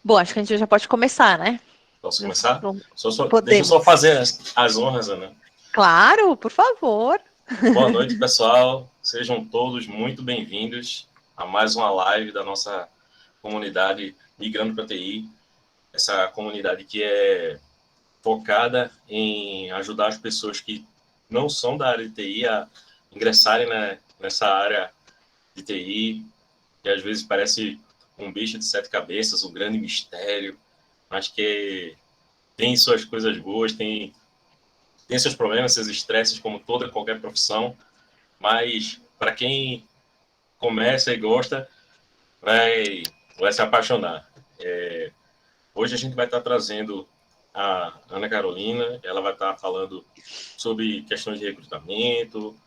Bom, acho que a gente já pode começar, né? Posso começar? Deixa eu só Podemos. fazer as honras, Ana. Claro, por favor. Boa noite, pessoal. Sejam todos muito bem-vindos a mais uma live da nossa comunidade Migrando para TI. Essa comunidade que é focada em ajudar as pessoas que não são da área de TI a ingressarem, né, nessa área de TI, que às vezes parece um bicho de sete cabeças, um grande mistério, mas que tem suas coisas boas, tem seus problemas, seus estresses, como toda qualquer profissão, mas para quem começa e gosta, vai se apaixonar. Hoje a gente vai estar trazendo a Ana Carolina, ela vai estar falando sobre questões de recrutamento,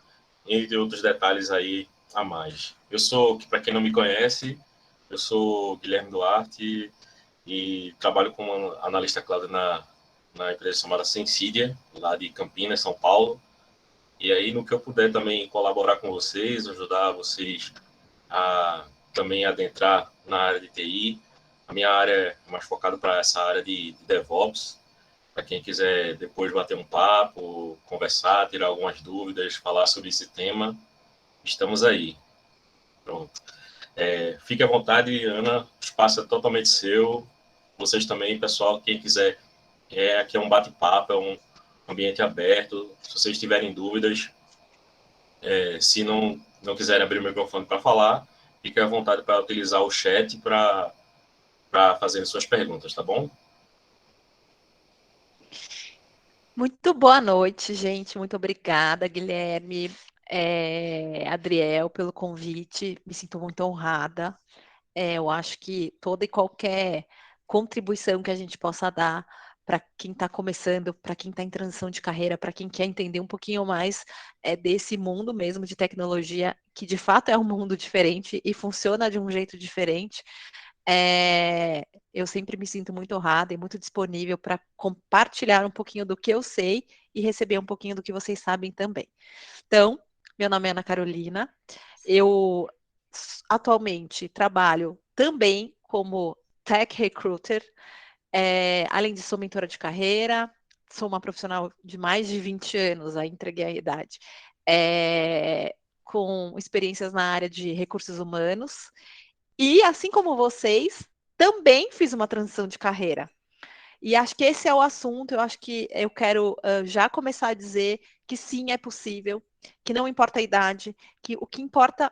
entre outros detalhes aí a mais. Eu sou, para quem não me conhece, eu sou Guilherme Duarte e trabalho como analista cloud na empresa chamada Sensidia, lá de Campinas, São Paulo. E aí, no que eu puder também colaborar com vocês, ajudar vocês a também adentrar na área de TI. A minha área é mais focada para essa área de DevOps, para quem quiser depois bater um papo, conversar, tirar algumas dúvidas, falar sobre esse tema, estamos aí. Pronto. Fique à vontade, Ana, o espaço é totalmente seu. Vocês também, pessoal, quem quiser, aqui é um bate-papo, é um ambiente aberto. Se vocês tiverem dúvidas, se não quiserem abrir o microfone para falar, fique à vontade para utilizar o chat para fazer suas perguntas, tá bom? Muito boa noite, gente. Muito obrigada, Guilherme, Adriel, pelo convite. Me sinto muito honrada. Eu acho que toda e qualquer contribuição que a gente possa dar para quem está começando, para quem está em transição de carreira, para quem quer entender um pouquinho mais desse mundo mesmo de tecnologia, que de fato é um mundo diferente e funciona de um jeito diferente. É, eu sempre me sinto muito honrada e muito disponível para compartilhar um pouquinho do que eu sei e receber um pouquinho do que vocês sabem também. Então, meu nome é Ana Carolina, eu atualmente trabalho também como Tech Recruiter, além de sou mentora de carreira, sou uma profissional de mais de 20 anos, aí entreguei a idade, com experiências na área de recursos humanos, e assim como vocês, também fiz uma transição de carreira. E acho que esse é o assunto. Eu acho que eu quero já começar a dizer que sim, é possível, que não importa a idade, que o que importa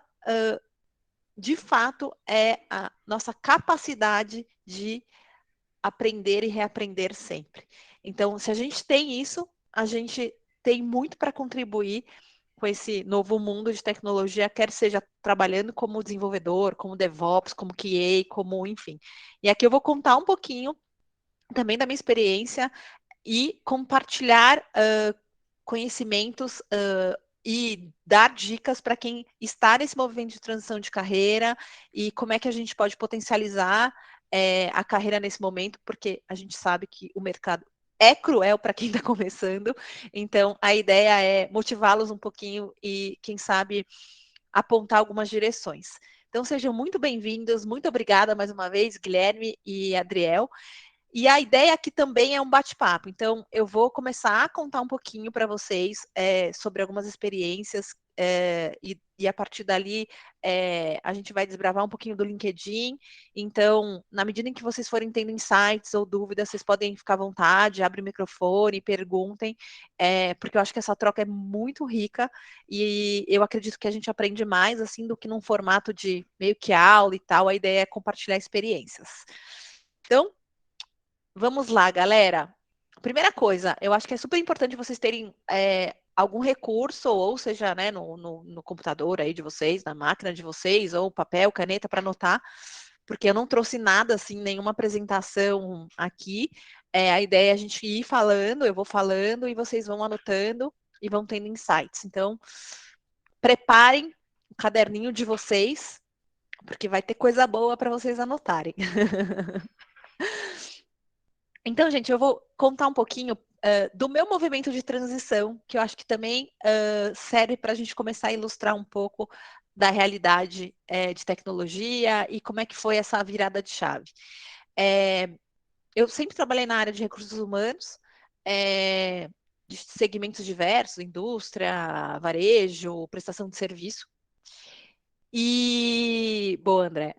de fato é a nossa capacidade de aprender e reaprender sempre. Então, se a gente tem isso, a gente tem muito para contribuir com esse novo mundo de tecnologia, quer seja trabalhando como desenvolvedor, como DevOps, como QA, como enfim. E aqui eu vou contar um pouquinho também da minha experiência e compartilhar conhecimentos e dar dicas para quem está nesse movimento de transição de carreira e como é que a gente pode potencializar a carreira nesse momento, porque a gente sabe que o mercado é cruel para quem está começando, então a ideia é motivá-los um pouquinho e, quem sabe, apontar algumas direções. Então sejam muito bem-vindos, muito obrigada mais uma vez, Guilherme e Adriel. E a ideia aqui também é um bate-papo. Então, eu vou começar a contar um pouquinho para vocês sobre algumas experiências e a partir dali a gente vai desbravar um pouquinho do LinkedIn. Então, na medida em que vocês forem tendo insights ou dúvidas, vocês podem ficar à vontade, abre o microfone, perguntem, porque eu acho que essa troca é muito rica e eu acredito que a gente aprende mais assim do que num formato de meio que aula e tal. A ideia é compartilhar experiências. Então, vamos lá, galera. Primeira coisa, eu acho que é super importante vocês terem algum recurso, ou seja, né, no computador aí de vocês, na máquina de vocês, ou papel, caneta para anotar, porque eu não trouxe nada, assim, nenhuma apresentação aqui. A ideia é a gente ir falando, eu vou falando e vocês vão anotando e vão tendo insights. Então, preparem o caderninho de vocês, porque vai ter coisa boa para vocês anotarem. Então, gente, eu vou contar um pouquinho do meu movimento de transição, que eu acho que também serve para a gente começar a ilustrar um pouco da realidade de tecnologia e como é que foi essa virada de chave. Eu sempre trabalhei na área de recursos humanos, de segmentos diversos, indústria, varejo, prestação de serviço. E boa, André.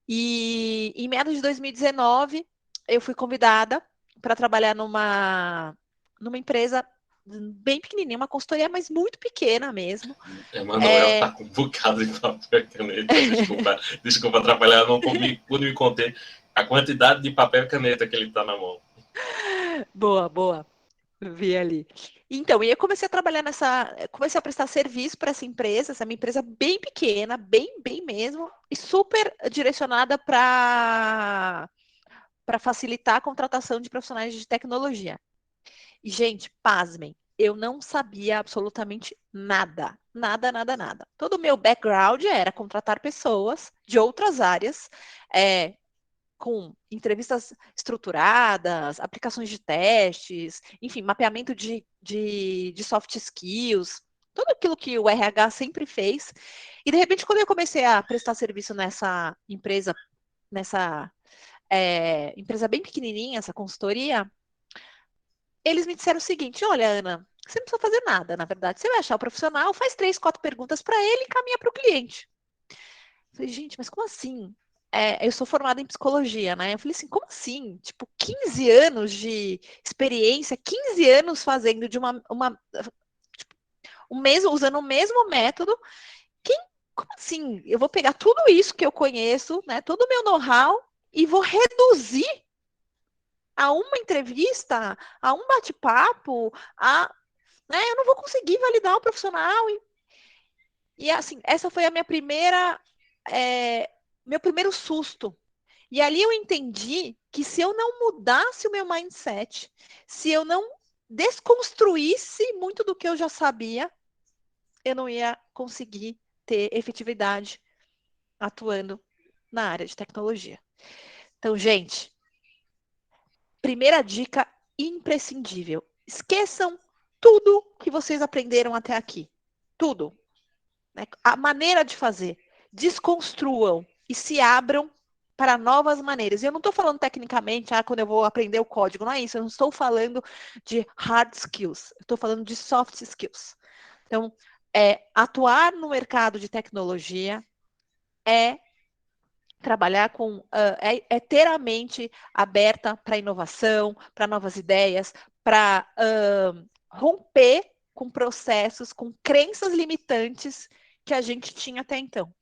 E em meados de 2019, eu fui convidada para trabalhar numa empresa bem pequenininha, uma consultoria, mas muito pequena mesmo. Emanuel tá com um bocado de papel e caneta. Desculpa atrapalhar, não pude me conter a quantidade de papel e caneta que ele tá na mão. Boa, boa. Vi ali. Então, e eu comecei a trabalhar comecei a prestar serviço para essa empresa, essa é uma empresa bem pequena, bem mesmo, e super direcionada para facilitar a contratação de profissionais de tecnologia. E, gente, pasmem, eu não sabia absolutamente nada. Nada. Todo o meu background era contratar pessoas de outras áreas, com entrevistas estruturadas, aplicações de testes, enfim, mapeamento de soft skills, tudo aquilo que o RH sempre fez. E, de repente, quando eu comecei a prestar serviço nessa empresa bem pequenininha, essa consultoria, eles me disseram o seguinte: olha, Ana, você não precisa fazer nada, na verdade. Você vai achar o profissional, faz 3, 4 perguntas para ele e encaminha para o cliente. Eu falei, gente, mas como assim? Eu sou formada em psicologia, né? Eu falei assim, como assim? Tipo, 15 anos de experiência, 15 anos fazendo de tipo, usando o mesmo método. Como assim? Eu vou pegar tudo isso que eu conheço, né? Todo o meu know-how e vou reduzir a uma entrevista, a um bate-papo, né? Eu não vou conseguir validar o profissional. E assim, essa foi a minha meu primeiro susto. E ali eu entendi que se eu não mudasse o meu mindset, se eu não desconstruísse muito do que eu já sabia, eu não ia conseguir ter efetividade atuando na área de tecnologia. Então, gente, primeira dica imprescindível: esqueçam tudo que vocês aprenderam até aqui. Tudo. Né? A maneira de fazer. Desconstruam e se abram para novas maneiras. E eu não estou falando tecnicamente, quando eu vou aprender o código, não é isso. Eu não estou falando de hard skills, eu estou falando de soft skills. Então, atuar no mercado de tecnologia é trabalhar é ter a mente aberta para inovação, para novas ideias, para romper com processos, com crenças limitantes que a gente tinha até então.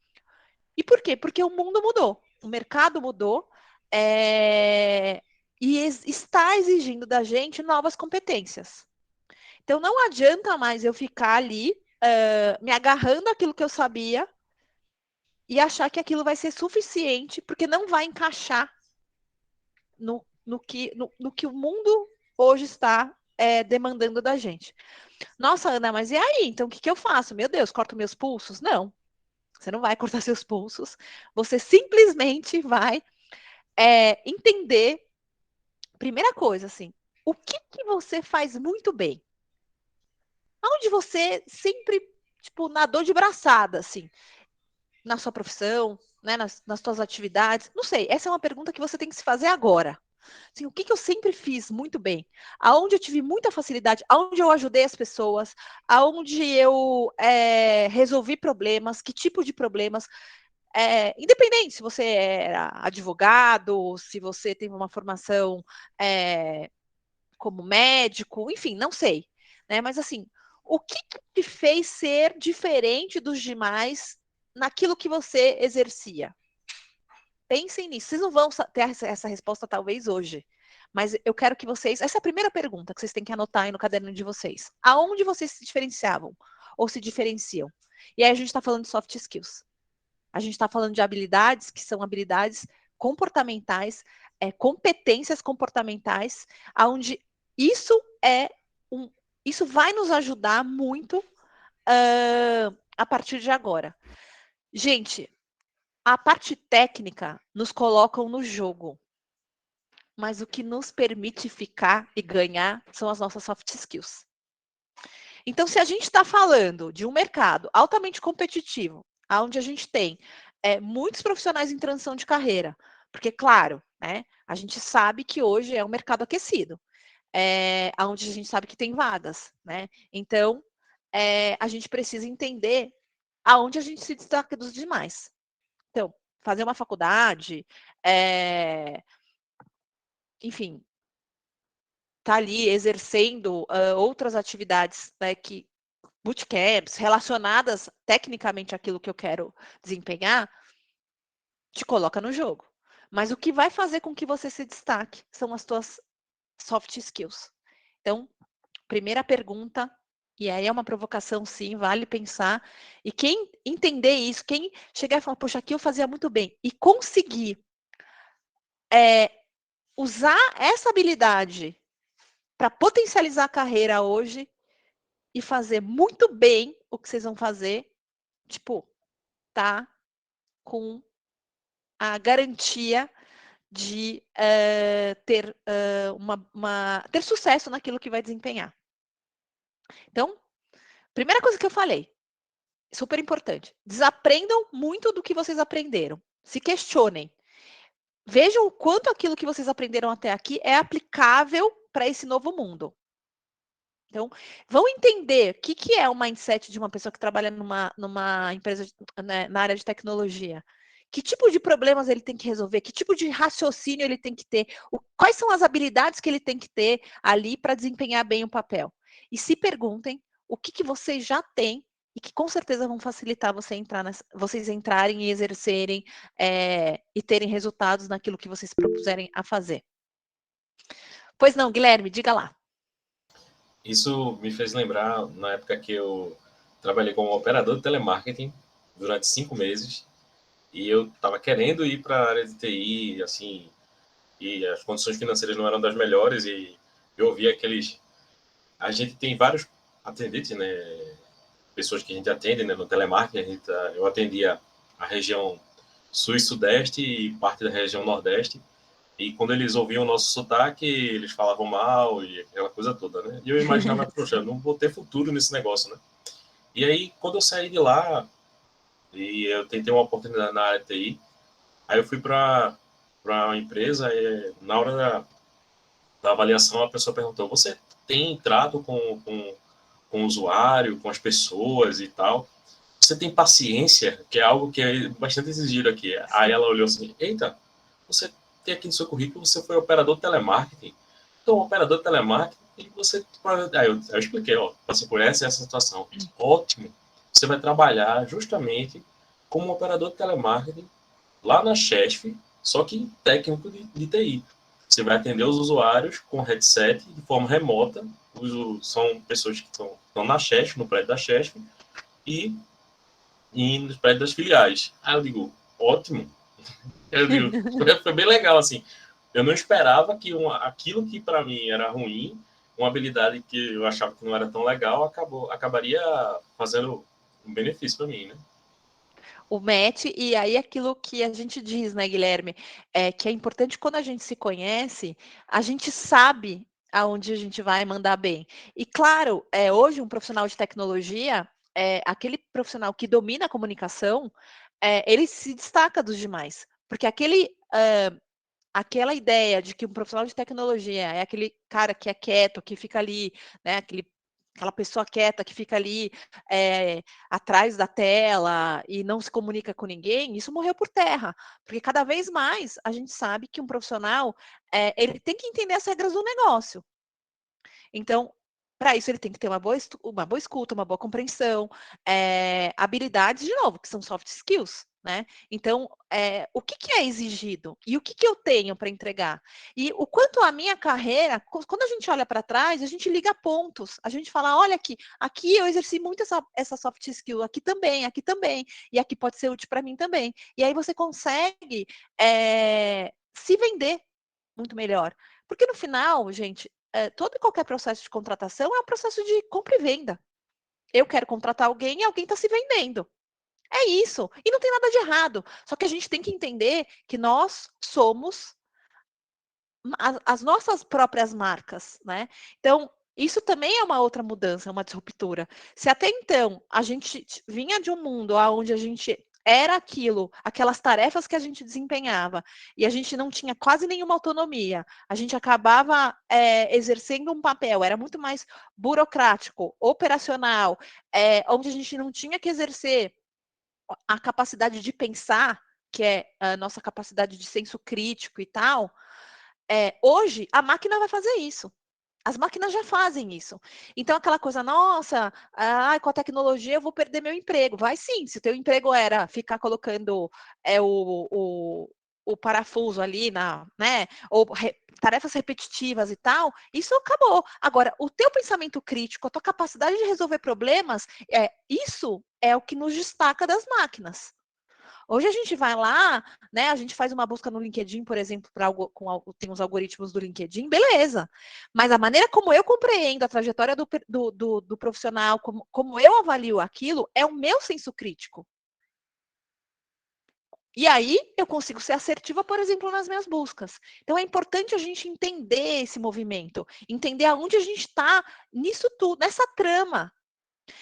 E por quê? Porque o mundo mudou, o mercado mudou, e está exigindo da gente novas competências. Então não adianta mais eu ficar ali me agarrando àquilo que eu sabia e achar que aquilo vai ser suficiente, porque não vai encaixar no que o mundo hoje está demandando da gente. Nossa, Ana, mas e aí? Então o que eu faço? Meu Deus, corto meus pulsos? Não. Você não vai cortar seus pulsos. Você simplesmente vai entender. Primeira coisa, assim, o que você faz muito bem? Onde você sempre, tipo, nadou de braçada, assim, na sua profissão, né, nas suas atividades? Não sei, essa é uma pergunta que você tem que se fazer agora. Assim, o que eu sempre fiz muito bem? Aonde eu tive muita facilidade? Aonde eu ajudei as pessoas? Aonde eu resolvi problemas? Que tipo de problemas? Independente se você era advogado, se você teve uma formação como médico, enfim, não sei. Né? Mas assim, o que te fez ser diferente dos demais naquilo que você exercia? Pensem nisso. Vocês não vão ter essa resposta talvez hoje. Mas eu quero que vocês. Essa é a primeira pergunta que vocês têm que anotar aí no caderno de vocês. Aonde vocês se diferenciavam? Ou se diferenciam? E aí a gente está falando de soft skills. A gente está falando de habilidades que são habilidades comportamentais, competências comportamentais, onde isso isso vai nos ajudar muito a partir de agora. Gente, a parte técnica nos colocam no jogo, mas o que nos permite ficar e ganhar são as nossas soft skills. Então, se a gente está falando de um mercado altamente competitivo, onde a gente tem muitos profissionais em transição de carreira, Porque, claro, né, a gente sabe que hoje é um mercado aquecido, onde a gente sabe que tem vagas, né? Então, a gente precisa entender aonde a gente se destaca dos demais. Então, fazer uma faculdade, enfim, tá ali exercendo outras atividades, né, bootcamps relacionadas tecnicamente àquilo que eu quero desempenhar, te coloca no jogo. Mas o que vai fazer com que você se destaque são as tuas soft skills. Então, primeira pergunta, e aí é uma provocação sim, vale pensar. E quem entender isso, quem chegar e falar, poxa, aqui eu fazia muito bem, e conseguir usar essa habilidade para potencializar a carreira hoje e fazer muito bem o que vocês vão fazer, tipo, tá com a garantia de ter, ter sucesso naquilo que vai desempenhar. Então, primeira coisa que eu falei, super importante, desaprendam muito do que vocês aprenderam. Se questionem. Vejam o quanto aquilo que vocês aprenderam até aqui é aplicável para esse novo mundo. Então, vão entender o que é o mindset de uma pessoa que trabalha numa empresa, né, na área de tecnologia. Que tipo de problemas ele tem que resolver? Que tipo de raciocínio ele tem que ter? Quais são as habilidades que ele tem que ter ali para desempenhar bem o papel? E se perguntem o que vocês já têm e que com certeza vão facilitar vocês entrarem e exercerem e terem resultados naquilo que vocês propuserem a fazer. Pois não, Guilherme, diga lá. Isso me fez lembrar na época que eu trabalhei como operador de telemarketing durante 5 meses e eu estava querendo ir para a área de TI, assim, e as condições financeiras não eram das melhores e eu via aqueles... A gente tem vários atendentes, né? Pessoas que a gente atende, né? No telemarketing, eu atendia a região sul e sudeste e parte da região nordeste. E quando eles ouviam o nosso sotaque, eles falavam mal e aquela coisa toda, né? E eu imaginava, poxa, eu não vou ter futuro nesse negócio, né? E aí, quando eu saí de lá, e eu tentei uma oportunidade na área de TI, aí eu fui para uma empresa e na hora da avaliação a pessoa perguntou, você tem entrado com o usuário, com as pessoas e tal? Você tem paciência, que é algo que é bastante exigido aqui. Aí ela olhou assim, eita, você tem aqui no seu currículo, você foi operador de telemarketing. Então, operador de telemarketing, você... Aí eu expliquei, ó, você conhece essa situação. Ótimo. Você vai trabalhar justamente como operador de telemarketing lá na Chesf, só que técnico de TI. Você vai atender os usuários com headset de forma remota. São pessoas que estão na Chesf, no prédio da Chesf, e nos prédios das filiais. Aí eu digo, ótimo. Eu digo, foi bem legal, assim. Eu não esperava que aquilo que para mim era ruim, uma habilidade que eu achava que não era tão legal, acabaria fazendo um benefício para mim, né? O match, e aí aquilo que a gente diz, né, Guilherme, que é importante quando a gente se conhece, a gente sabe aonde a gente vai mandar bem. E claro, hoje um profissional de tecnologia, aquele profissional que domina a comunicação, ele se destaca dos demais, porque aquela ideia de que um profissional de tecnologia é aquele cara que é quieto, que fica ali, né, aquela pessoa quieta que fica ali atrás da tela e não se comunica com ninguém, isso morreu por terra, porque cada vez mais a gente sabe que um profissional ele tem que entender as regras do negócio. Então, para isso ele tem que ter uma boa escuta, uma boa compreensão, habilidades, de novo, que são soft skills, né? Então, o que é exigido e o que eu tenho para entregar? E o quanto a minha carreira, quando a gente olha para trás, a gente liga pontos, a gente fala, olha aqui eu exerci muito essa soft skill, aqui também, e aqui pode ser útil para mim também. E aí você consegue se vender muito melhor. Porque no final, gente, todo e qualquer processo de contratação é um processo de compra e venda. Eu quero contratar alguém e alguém está se vendendo. É isso. E não tem nada de errado. Só que a gente tem que entender que nós somos as nossas próprias marcas, né? Então, isso também é uma outra mudança, uma disruptura. Se até então a gente vinha de um mundo onde a gente era aquilo, aquelas tarefas que a gente desempenhava, e a gente não tinha quase nenhuma autonomia, a gente acabava exercendo um papel, era muito mais burocrático, operacional, onde a gente não tinha que exercer a capacidade de pensar, que é a nossa capacidade de senso crítico e tal, hoje a máquina vai fazer isso. As máquinas já fazem isso. Então, aquela coisa, nossa, com a tecnologia eu vou perder meu emprego. Vai sim, se o teu emprego era ficar colocando o parafuso ali, né? Ou tarefas repetitivas e tal, isso acabou. Agora, o teu pensamento crítico, a tua capacidade de resolver problemas, isso é o que nos destaca das máquinas. Hoje a gente vai lá, né? A gente faz uma busca no LinkedIn, por exemplo, para algo tem os algoritmos do LinkedIn, beleza. Mas a maneira como eu compreendo a trajetória do profissional, como eu avalio aquilo, é o meu senso crítico. E aí eu consigo ser assertiva, por exemplo, nas minhas buscas. Então é importante a gente entender esse movimento, entender aonde a gente está nisso tudo, nessa trama.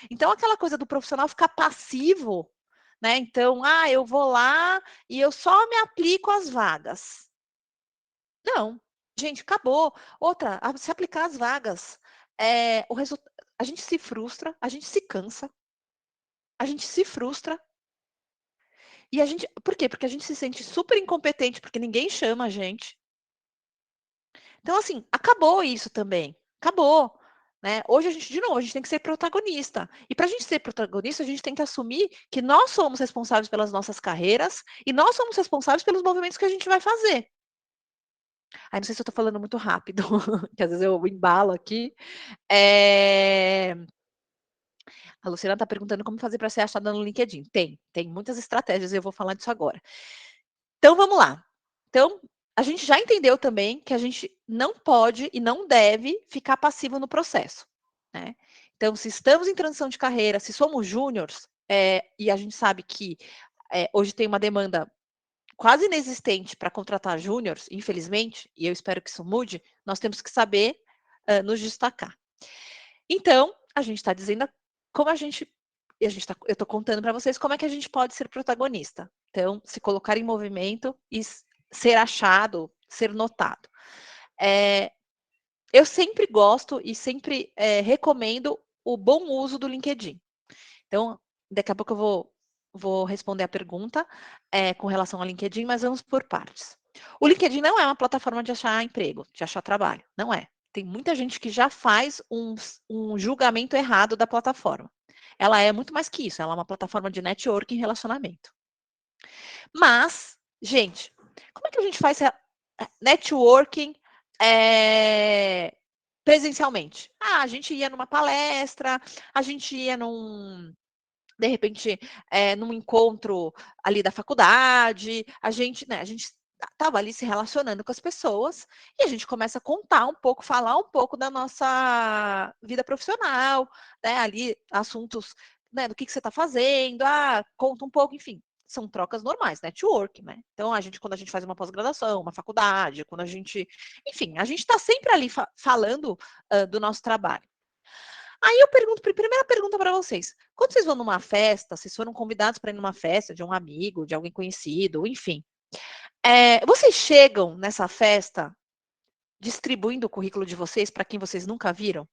Então aquela coisa do profissional ficar passivo, né? Então, eu vou lá e eu só me aplico às vagas. Não, gente, acabou. Outra, se aplicar às vagas, a gente se frustra, a gente se cansa, a gente se frustra. E a gente, por quê? Porque a gente se sente super incompetente, porque ninguém chama a gente. Então, assim, acabou isso também. Acabou. Né? Hoje a gente, de novo, a gente tem que ser protagonista. E para a gente ser protagonista, a gente tem que assumir que nós somos responsáveis pelas nossas carreiras e nós somos responsáveis pelos movimentos que a gente vai fazer. Aí não sei se eu estou falando muito rápido, que às vezes eu embalo aqui. A Luciana está perguntando como fazer para ser achada no LinkedIn. Tem muitas estratégias e eu vou falar disso agora. Então, vamos lá. Então, a gente já entendeu também que a gente não pode e não deve ficar passivo no processo. Né? Então, se estamos em transição de carreira, se somos júniores, e a gente sabe que hoje tem uma demanda quase inexistente para contratar júniores, infelizmente, e eu espero que isso mude, nós temos que saber nos destacar. Então, a gente está dizendo como eu estou contando para vocês como é que a gente pode ser protagonista. Então, se colocar em movimento e ser achado, ser notado. Eu sempre gosto e sempre recomendo o bom uso do LinkedIn. Então, daqui a pouco eu vou responder a pergunta com relação ao LinkedIn, mas vamos por partes. O LinkedIn não é uma plataforma de achar emprego, de achar trabalho. Não é. Tem muita gente que já faz um julgamento errado da plataforma. Ela é muito mais que isso, ela é uma plataforma de networking e relacionamento. Mas, gente, como é que a gente faz networking presencialmente? A gente ia numa palestra, a gente ia de repente, num encontro ali da faculdade, a gente estava ali se relacionando com as pessoas e a gente começa a contar um pouco, falar um pouco da nossa vida profissional, né? Ali, assuntos, né, do que você está fazendo, conta um pouco, enfim. São trocas normais, network, né? Então, quando a gente faz uma pós-graduação, uma faculdade, quando a gente. Enfim, a gente está sempre ali falando do nosso trabalho. Aí eu pergunto, primeira pergunta para vocês. Quando vocês vão numa festa, vocês foram convidados para ir numa festa de um amigo, de alguém conhecido, enfim. Vocês chegam nessa festa distribuindo o currículo de vocês para quem vocês nunca viram?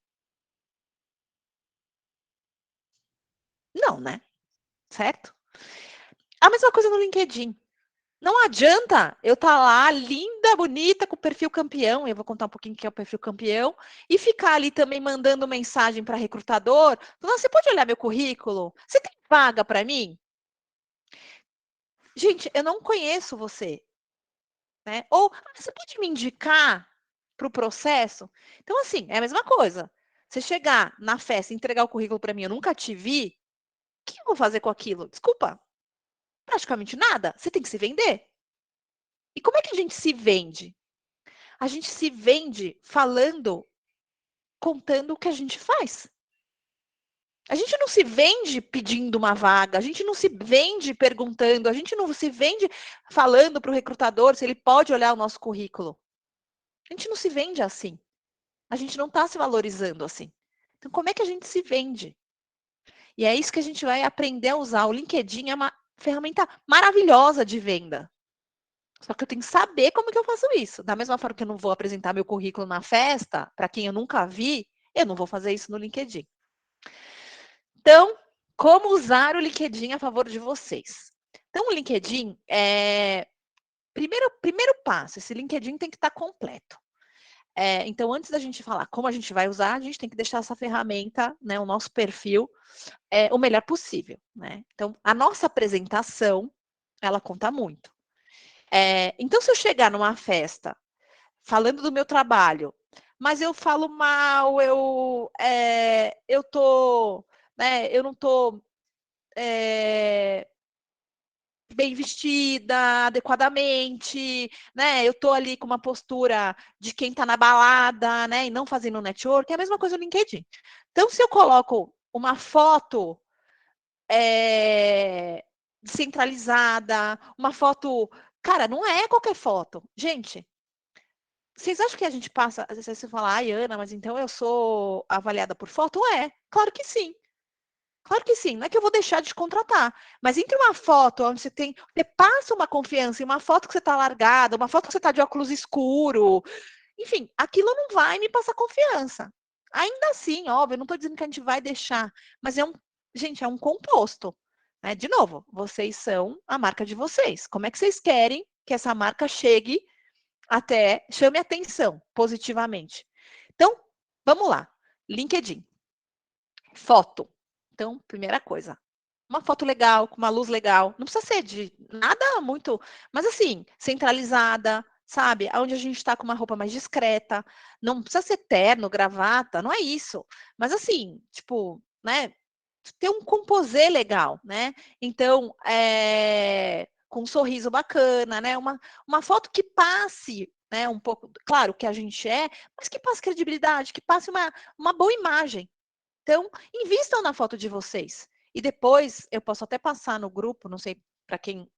Não, né? Certo? A mesma coisa no LinkedIn. Não adianta eu estar lá, linda, bonita, com o perfil campeão, eu vou contar um pouquinho o que é o perfil campeão, e ficar ali também mandando mensagem para recrutador, falando, você pode olhar meu currículo? Você tem vaga para mim? Gente, eu não conheço você. Né? Ou você pode me indicar para o processo? Então, assim, é a mesma coisa. Você chegar na festa e entregar o currículo para mim, eu nunca te vi, o que eu vou fazer com aquilo? Desculpa, praticamente nada. Você tem que se vender. E como é que a gente se vende? A gente se vende falando, contando o que a gente faz. A gente não se vende pedindo uma vaga, a gente não se vende perguntando, a gente não se vende falando para o recrutador se ele pode olhar o nosso currículo. A gente não se vende assim. A gente não está se valorizando assim. Então, como é que a gente se vende? E é isso que a gente vai aprender a usar. O LinkedIn é uma ferramenta maravilhosa de venda. Só que eu tenho que saber como que eu faço isso. Da mesma forma que eu não vou apresentar meu currículo na festa, para quem eu nunca vi, eu não vou fazer isso no LinkedIn. Então, como usar o LinkedIn a favor de vocês? Então, o LinkedIn é... Primeiro passo, esse LinkedIn tem que estar completo. Então, antes da gente falar como a gente vai usar, a gente tem que deixar essa ferramenta, né, o nosso perfil, o melhor possível. Né? Então, a nossa apresentação, ela conta muito. Então, se eu chegar numa festa falando do meu trabalho, mas eu falo mal, eu tô, né, eu não tô bem vestida adequadamente, né? Eu tô ali com uma postura de quem tá na balada, né? E não fazendo network, é a mesma coisa no LinkedIn. Então, se eu coloco uma foto descentralizada, uma foto. Cara, não é qualquer foto. Gente, vocês acham que a gente passa. Às vezes você fala, ai, Ana, mas então eu sou avaliada por foto? Claro que sim. Claro que sim, não é que eu vou deixar de te contratar, mas entre uma foto onde você passa uma confiança e uma foto que você está largada, uma foto que você está de óculos escuro, enfim, aquilo não vai me passar confiança. Ainda assim, óbvio, eu não estou dizendo que a gente vai deixar, mas gente, é um composto. Né? De novo, vocês são a marca de vocês. Como é que vocês querem que essa marca chegue chame atenção positivamente? Então, vamos lá. LinkedIn. Foto. Então, primeira coisa, uma foto legal, com uma luz legal. Não precisa ser de nada muito, mas assim, centralizada, sabe? Onde a gente está com uma roupa mais discreta. Não precisa ser terno, gravata, não é isso. Mas assim, tipo, né? Ter um composê legal, né? Então, com um sorriso bacana, né? Uma foto que passe, né? Um pouco, claro, que a gente mas que passe credibilidade, que passe uma boa imagem. Então, invistam na foto de vocês. E depois, eu posso até passar no grupo, não sei para quem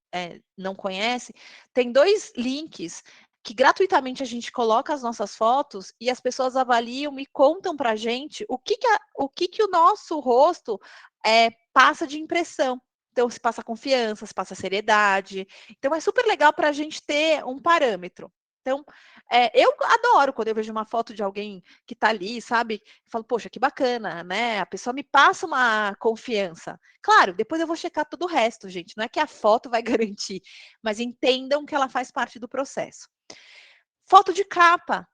não conhece, tem 2 links que gratuitamente a gente coloca as nossas fotos e as pessoas avaliam e contam para a gente o que o nosso rosto passa de impressão. Então, se passa confiança, se passa seriedade. Então, é super legal para a gente ter um parâmetro. Então, eu adoro quando eu vejo uma foto de alguém que está ali, sabe? Eu falo, poxa, que bacana, né? A pessoa me passa uma confiança. Claro, depois eu vou checar todo o resto, gente. Não é que a foto vai garantir, mas entendam que ela faz parte do processo. Foto de capa.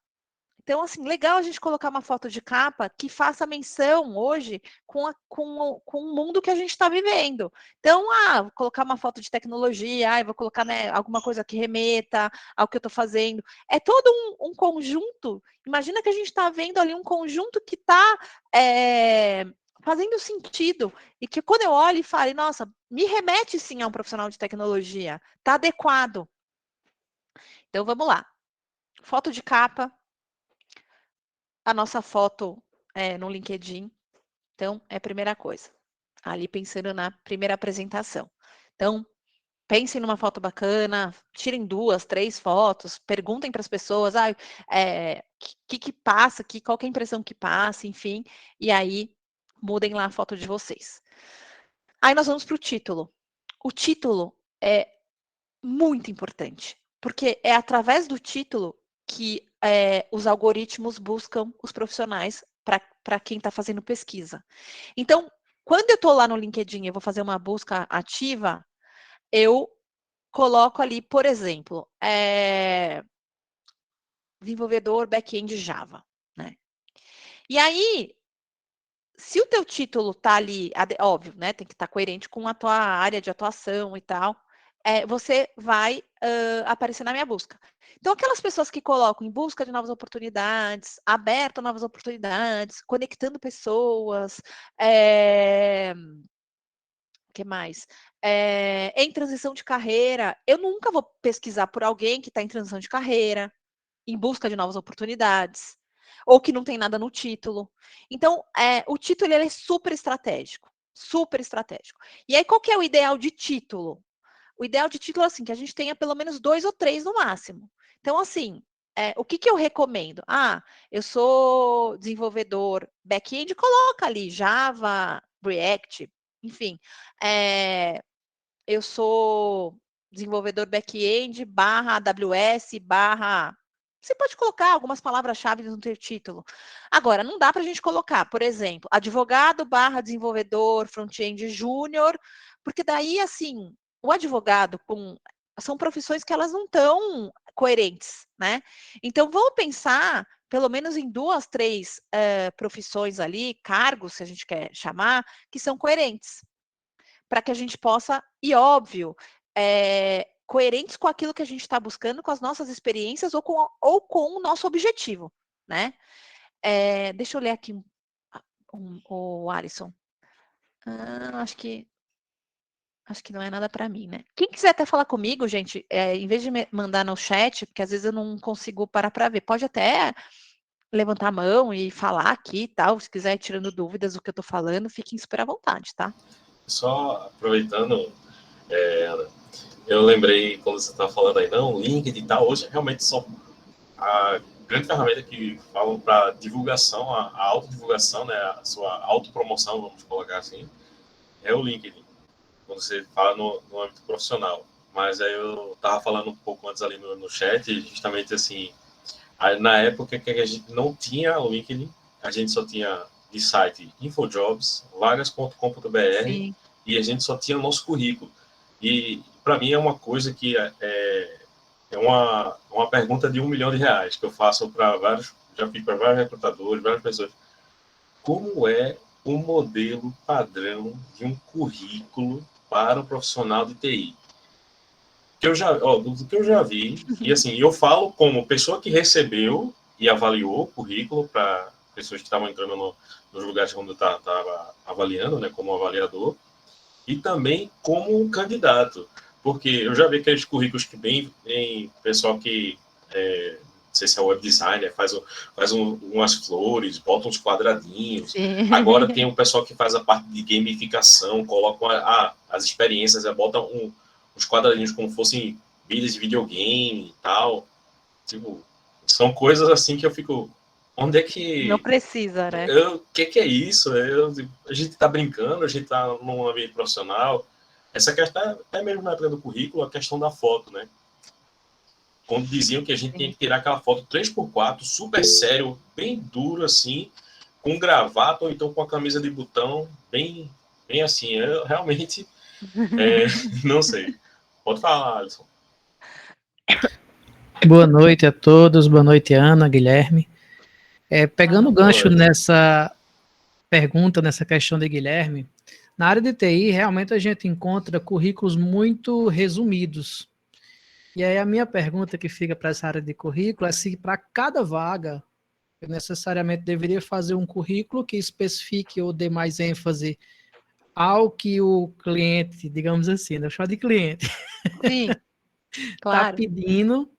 Então, assim, legal a gente colocar uma foto de capa que faça menção hoje com o mundo que a gente está vivendo. Então, vou colocar uma foto de tecnologia, vou colocar né, alguma coisa que remeta ao que eu estou fazendo. É todo um conjunto. Imagina que a gente está vendo ali um conjunto que está fazendo sentido. E que quando eu olho e falo, nossa, me remete sim a um profissional de tecnologia. Está adequado. Então, vamos lá. Foto de capa, a nossa foto no LinkedIn. Então, é a primeira coisa. Ali pensando na primeira apresentação. Então, pensem numa foto bacana, tirem 2, 3 fotos, perguntem para as pessoas, que passa, qual que é a impressão que passa, enfim, e aí mudem lá a foto de vocês. Aí nós vamos para o título. O título é muito importante, porque é através do título que os algoritmos buscam os profissionais para quem está fazendo pesquisa. Então, quando eu estou lá no LinkedIn e vou fazer uma busca ativa, eu coloco ali, por exemplo, desenvolvedor back-end Java, né? E aí, se o teu título tá ali, óbvio, né? Tem que estar coerente com a tua área de atuação e tal, você vai aparecer na minha busca. Então, aquelas pessoas que colocam em busca de novas oportunidades, aberto a novas oportunidades, conectando pessoas, que mais? Em transição de carreira, eu nunca vou pesquisar por alguém que está em transição de carreira, em busca de novas oportunidades, ou que não tem nada no título. Então, o título ele é super estratégico, super estratégico. E aí, qual que é o ideal de título? O ideal de título é assim, que a gente tenha pelo menos 2 ou 3 no máximo. Então, assim, o que eu recomendo? Eu sou desenvolvedor back-end, coloca ali Java, React, enfim. eu sou desenvolvedor back-end, /AWS, Você pode colocar algumas palavras-chave no teu título. Agora, não dá para a gente colocar, por exemplo, advogado /desenvolvedor front-end júnior, porque daí, assim, o advogado são profissões que elas não estão coerentes, né? Então, vamos pensar pelo menos em 2, 3 profissões ali, cargos, se a gente quer chamar, que são coerentes, para que a gente possa, e óbvio, coerentes com aquilo que a gente está buscando, com as nossas experiências ou com o nosso objetivo, né? Deixa eu ler aqui o Alisson. Acho que não é nada para mim, né? Quem quiser até falar comigo, gente, em vez de mandar no chat, porque às vezes eu não consigo parar para ver, pode até levantar a mão e falar aqui e tal. Se quiser ir tirando dúvidas do que eu tô falando, fiquem super à vontade, tá? Só aproveitando, Ana, eu lembrei quando você estava falando aí, não, LinkedIn e tal, hoje realmente são a grande ferramenta que falam para divulgação, a autodivulgação, né, a sua autopromoção, vamos colocar assim, é o LinkedIn, quando você fala no âmbito profissional. Mas aí eu estava falando um pouco antes ali no chat, justamente assim, na época que a gente não tinha o LinkedIn, a gente só tinha de site Infojobs, vagas.com.br, e a gente só tinha o nosso currículo. E para mim é uma coisa que é uma pergunta de R$1 milhão que eu faço para vários, já fiz para vários recrutadores, várias pessoas. Como é o modelo padrão de um currículo para um profissional de TI? Do que eu já vi, e assim, eu falo como pessoa que recebeu e avaliou o currículo para pessoas que estavam entrando nos lugares onde eu estava avaliando, né, como avaliador, e também como um candidato, porque eu já vi aqueles currículos que bem pessoal que, não sei se é web designer, faz umas flores, bota uns quadradinhos. Sim. Agora tem o pessoal que faz a parte de gamificação, coloca as experiências, bota uns quadradinhos como fossem vidas de videogame e tal. Tipo, são coisas assim que eu fico... Onde é Não que... precisa, né? O que é isso? A gente está brincando, a gente está num ambiente profissional. Essa questão, até mesmo na época do currículo, a questão da foto, né? Quando diziam que a gente tinha que tirar aquela foto 3x4, super sério, bem duro assim, com gravata ou então com a camisa de botão, bem assim. Eu realmente não sei. Pode falar, Alisson. Boa noite a todos, boa noite, Ana, Guilherme. Pegando o gancho nessa pergunta, nessa questão de Guilherme, na área de TI, realmente a gente encontra currículos muito resumidos. E aí a minha pergunta que fica para essa área de currículo é se para cada vaga eu necessariamente deveria fazer um currículo que especifique ou dê mais ênfase ao que o cliente, digamos assim, eu chamo de cliente, Sim, está claro. pedindo,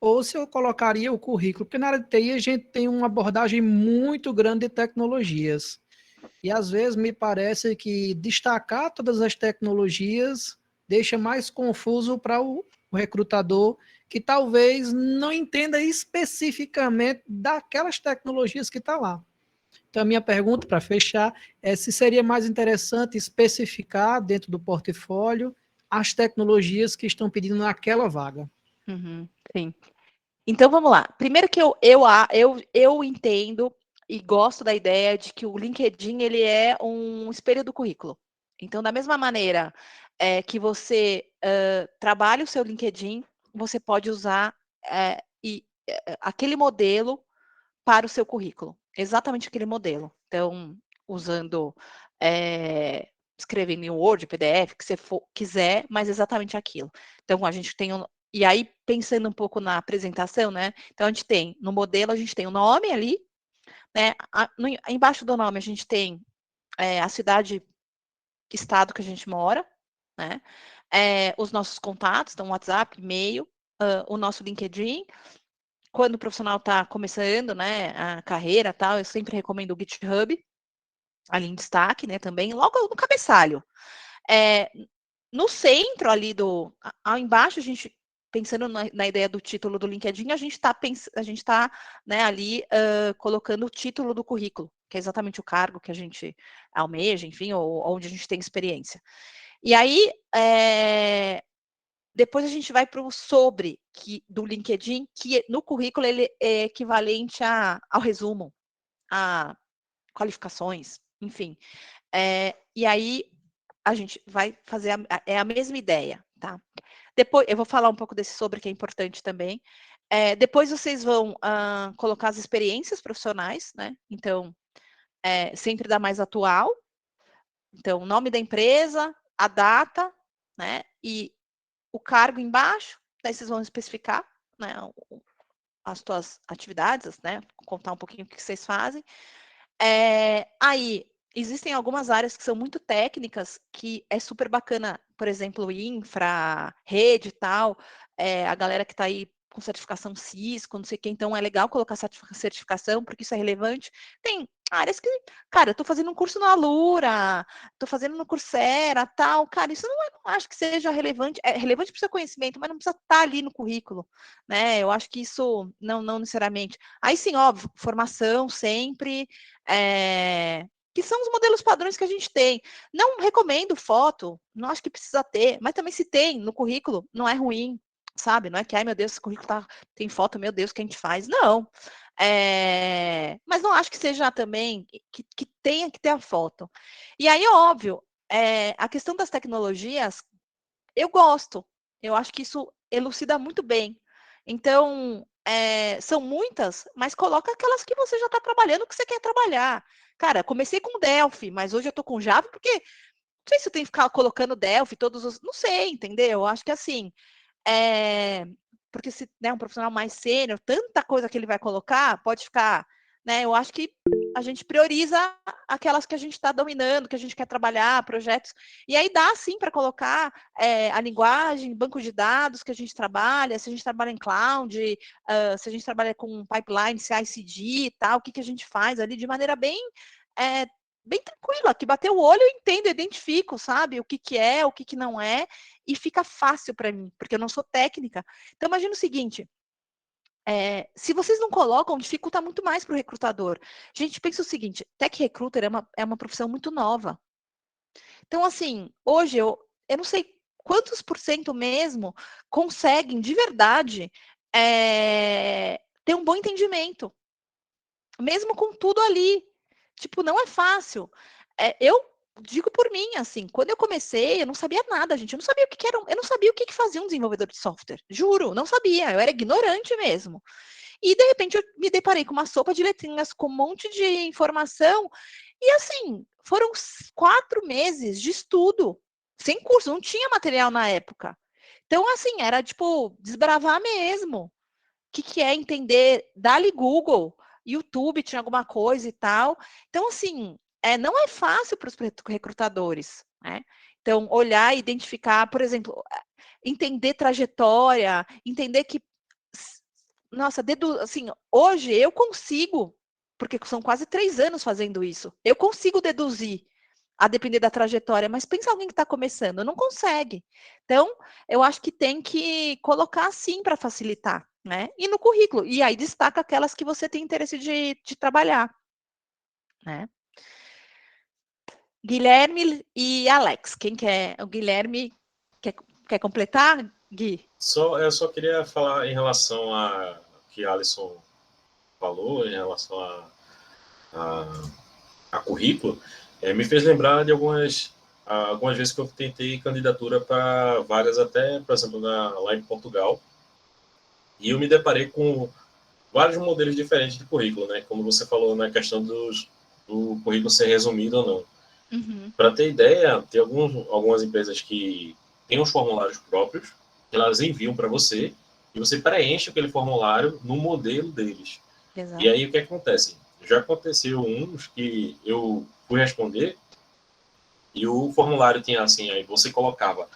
ou se eu colocaria o currículo, porque na área de TI a gente tem uma abordagem muito grande de tecnologias. E às vezes me parece que destacar todas as tecnologias deixa mais confuso para o recrutador que talvez não entenda especificamente daquelas tecnologias que está lá. Então, a minha pergunta para fechar é se seria mais interessante especificar dentro do portfólio as tecnologias que estão pedindo naquela vaga. Sim. Então vamos lá. Primeiro que eu entendo e gosto da ideia de que o LinkedIn ele é um espelho do currículo. Então, da mesma maneira que você trabalha o seu LinkedIn, você pode usar aquele modelo para o seu currículo. Exatamente aquele modelo. Então, usando, escrevendo em Word, PDF, que você quiser, mas exatamente aquilo. Então, a gente tem e aí, pensando um pouco na apresentação, né? Então, a gente tem, no modelo, a gente tem o nome ali, né? Embaixo do nome, a gente tem a cidade, estado que a gente mora, né? Os nossos contatos, então, WhatsApp, e-mail, o nosso LinkedIn. Quando o profissional está começando, né, a carreira, tal, eu sempre recomendo o GitHub, ali em destaque, né, também, logo no cabeçalho. No centro ali ao embaixo, a gente, pensando na ideia do título do LinkedIn, a gente está né, ali colocando o título do currículo, que é exatamente o cargo que a gente almeja, enfim, ou onde a gente tem experiência. E aí, depois a gente vai para o sobre do LinkedIn, que no currículo ele é equivalente ao resumo, a qualificações, enfim. E aí a gente vai fazer a mesma ideia, tá? Depois, eu vou falar um pouco desse sobre, que é importante também. Depois vocês vão colocar as experiências profissionais, né? Então, sempre da mais atual. Então, o nome da empresa, a data, né? E o cargo embaixo. Daí vocês vão especificar, né? As suas atividades, né? Contar um pouquinho o que vocês fazem. Aí, existem algumas áreas que são muito técnicas, que é super bacana, por exemplo, infra, rede e tal, a galera que está aí com certificação Cisco, não sei o que, então é legal colocar certificação, porque isso é relevante. Tem áreas que, cara, eu estou fazendo um curso no Alura, estou fazendo no Coursera, tal, cara, isso não acho que seja relevante, é relevante para o seu conhecimento, mas não precisa estar ali no currículo, né? Eu acho que isso não necessariamente. Aí sim, óbvio, formação sempre, que são os modelos padrões que a gente tem. Não recomendo foto, não acho que precisa ter, mas também se tem no currículo, não é ruim, sabe? Não é que, ai meu Deus, esse currículo tem foto, meu Deus, o que a gente faz? Não. Mas não acho que seja também que tenha que ter a foto. E aí, óbvio, a questão das tecnologias, eu gosto. Eu acho que isso elucida muito bem. Então, são muitas, mas coloca aquelas que você já está trabalhando, que você quer trabalhar. Cara, comecei com Delphi, mas hoje eu estou com Java, porque não sei se eu tenho que ficar colocando Delphi, todos os. Não sei, entendeu? Eu acho que assim. Porque se um profissional mais sênior, tanta coisa que ele vai colocar, pode ficar. Né, eu acho que a gente prioriza aquelas que a gente está dominando, que a gente quer trabalhar, projetos. E aí dá sim para colocar a linguagem, banco de dados que a gente trabalha, se a gente trabalha em cloud, se a gente trabalha com pipeline, CI/CD e tal, o que a gente faz ali de maneira bem tranquila, que bater o olho eu entendo, eu identifico, sabe? O que é, o que não é, e fica fácil para mim, porque eu não sou técnica. Então, imagina o seguinte. Se vocês não colocam, dificulta muito mais para o recrutador. Gente, pensa o seguinte, tech recruiter é uma profissão muito nova. Então, assim, hoje eu não sei quantos por cento mesmo conseguem, de verdade, ter um bom entendimento. Mesmo com tudo ali. Tipo, não é fácil. Eu digo por mim, assim, quando eu comecei, eu não sabia nada, gente. Eu não sabia o que era, eu não sabia o que fazia um desenvolvedor de software. Juro, não sabia. Eu era ignorante mesmo. E, de repente, eu me deparei com uma sopa de letrinhas com um monte de informação. E, assim, foram 4 meses de estudo, sem curso, não tinha material na época. Então, assim, era, tipo, desbravar mesmo. O que é entender, dá-lhe Google, YouTube tinha alguma coisa e tal. Então, assim, não é fácil para os recrutadores, né? Então, olhar e identificar, por exemplo, entender trajetória, entender que, nossa, assim, hoje eu consigo, porque são quase 3 anos fazendo isso, eu consigo deduzir, a depender da trajetória, mas pensa alguém que está começando, não consegue. Então, eu acho que tem que colocar assim para facilitar, né? E no currículo, e aí destaca aquelas que você tem interesse de trabalhar, né? Guilherme e Alex, quem quer? O Guilherme quer completar, Gui? Eu só queria falar em relação a que a Alisson falou, em relação a currículo, me fez lembrar de algumas vezes que eu tentei candidatura para vagas até, por exemplo, lá em Portugal, e eu me deparei com vários modelos diferentes de currículo, né? Como você falou na questão do currículo ser resumido ou não. Uhum. Para ter ideia, tem algumas empresas que têm os formulários próprios, que elas enviam para você, e você preenche aquele formulário no modelo deles. Exato. E aí o que acontece? Já aconteceu uns que eu fui responder e o formulário tinha assim, aí você colocava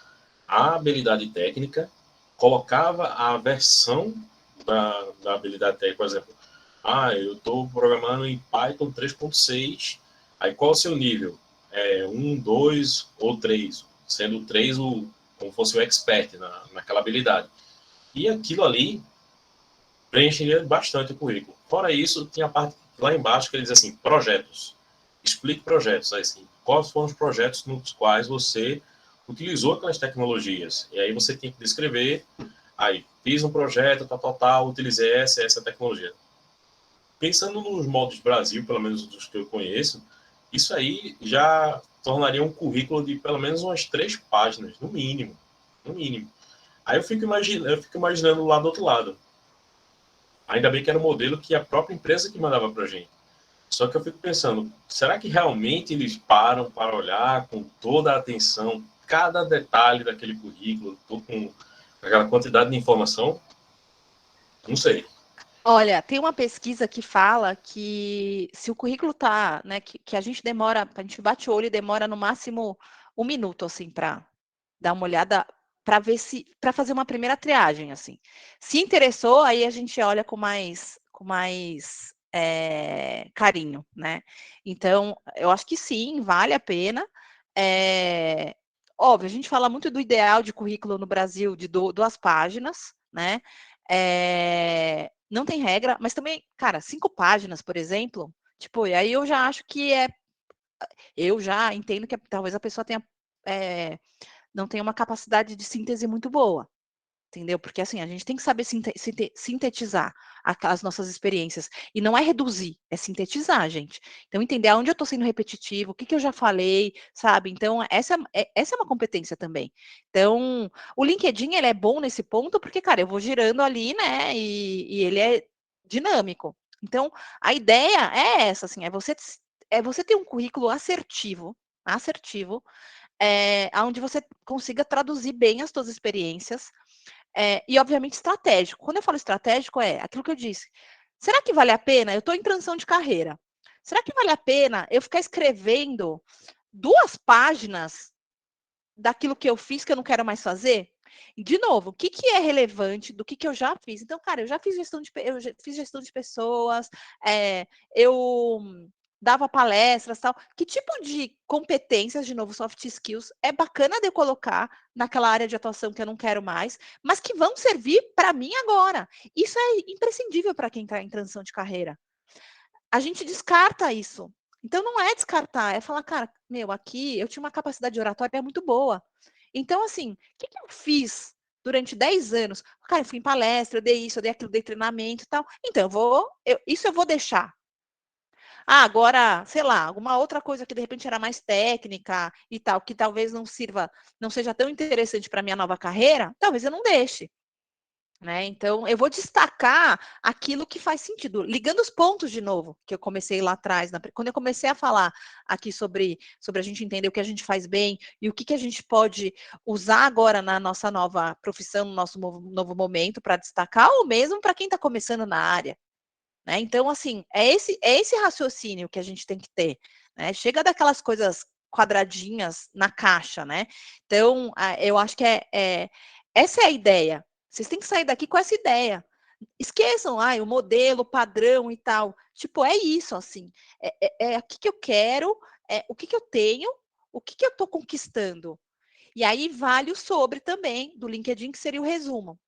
a habilidade técnica, colocava a versão da habilidade técnica, por exemplo, eu estou programando em Python 3.6, aí qual é o seu nível? 1, 2 ou 3, sendo 3 como fosse o expert naquela habilidade. E aquilo ali preencheria bastante o currículo. Fora isso, tinha a parte lá embaixo que ele diz assim, projetos. Explique projetos. Aí, assim, quais foram os projetos nos quais você utilizou aquelas tecnologias. E aí você tem que descrever, aí fiz um projeto, tal, utilizei essa tecnologia. Pensando nos moldes Brasil, pelo menos dos que eu conheço, isso aí já tornaria um currículo de pelo menos umas 3 páginas, no mínimo. No mínimo. Aí eu fico imaginando lá do outro lado. Ainda bem que era um modelo que a própria empresa que mandava para a gente. Só que eu fico pensando, será que realmente eles param para olhar com toda a atenção cada detalhe daquele currículo, com aquela quantidade de informação? Não sei. Olha, tem uma pesquisa que fala que se o currículo tá, né, que a gente demora, a gente bate o olho e demora no máximo 1 minuto, assim, para dar uma olhada, para ver se, para fazer uma primeira triagem, assim. Se interessou, aí a gente olha com mais carinho, né? Então, eu acho que sim, vale a pena. Óbvio, a gente fala muito do ideal de currículo no Brasil de 2 páginas, né? Não tem regra, mas também, cara, 5 páginas, por exemplo, tipo, e aí eu já acho que eu já entendo que talvez a pessoa tenha, não tenha uma capacidade de síntese muito boa, entendeu? Porque assim, a gente tem que saber sintetizar as nossas experiências. E não é reduzir, é sintetizar, gente. Então, entender aonde eu estou sendo repetitivo, o que eu já falei, sabe? Então, essa é uma competência também. Então, o LinkedIn, ele é bom nesse ponto, porque, cara, eu vou girando ali, né? E ele é dinâmico. Então, a ideia é essa, assim, é você ter um currículo assertivo, onde você consiga traduzir bem as suas experiências, e, obviamente, estratégico. Quando eu falo estratégico, é aquilo que eu disse. Será que vale a pena? Eu estou em transição de carreira. Será que vale a pena eu ficar escrevendo 2 páginas daquilo que eu fiz que eu não quero mais fazer? De novo, o que é relevante do que eu já fiz? Então, cara, eu já fiz gestão de pessoas, eu dava palestras, tal. Que tipo de competências, de novo, soft skills, é bacana de eu colocar naquela área de atuação que eu não quero mais, mas que vão servir para mim agora? Isso é imprescindível para quem está em transição de carreira. A gente descarta isso. Então, não é descartar, é falar, cara, meu, aqui eu tinha uma capacidade oratória muito boa. Então, assim, o que eu fiz durante 10 anos? Cara, eu fui em palestra, eu dei isso, eu dei aquilo, dei treinamento e tal. Então, isso eu vou deixar. Ah, agora, sei lá, alguma outra coisa que de repente era mais técnica e tal, que talvez não sirva, não seja tão interessante para minha nova carreira, talvez eu não deixe. Né? Então, eu vou destacar aquilo que faz sentido, ligando os pontos de novo, que eu comecei lá atrás, quando eu comecei a falar aqui sobre a gente entender o que a gente faz bem e o que a gente pode usar agora na nossa nova profissão, no nosso novo momento para destacar, ou mesmo para quem está começando na área. Né? Então, assim, é esse raciocínio que a gente tem que ter. Né? Chega daquelas coisas quadradinhas na caixa, né? Então, eu acho que essa é a ideia. Vocês têm que sair daqui com essa ideia. Esqueçam, o modelo, o padrão e tal. Tipo, é isso, assim. É o que eu quero, o que eu tenho, o que eu estou conquistando. E aí vale o sobre também do LinkedIn, que seria o resumo.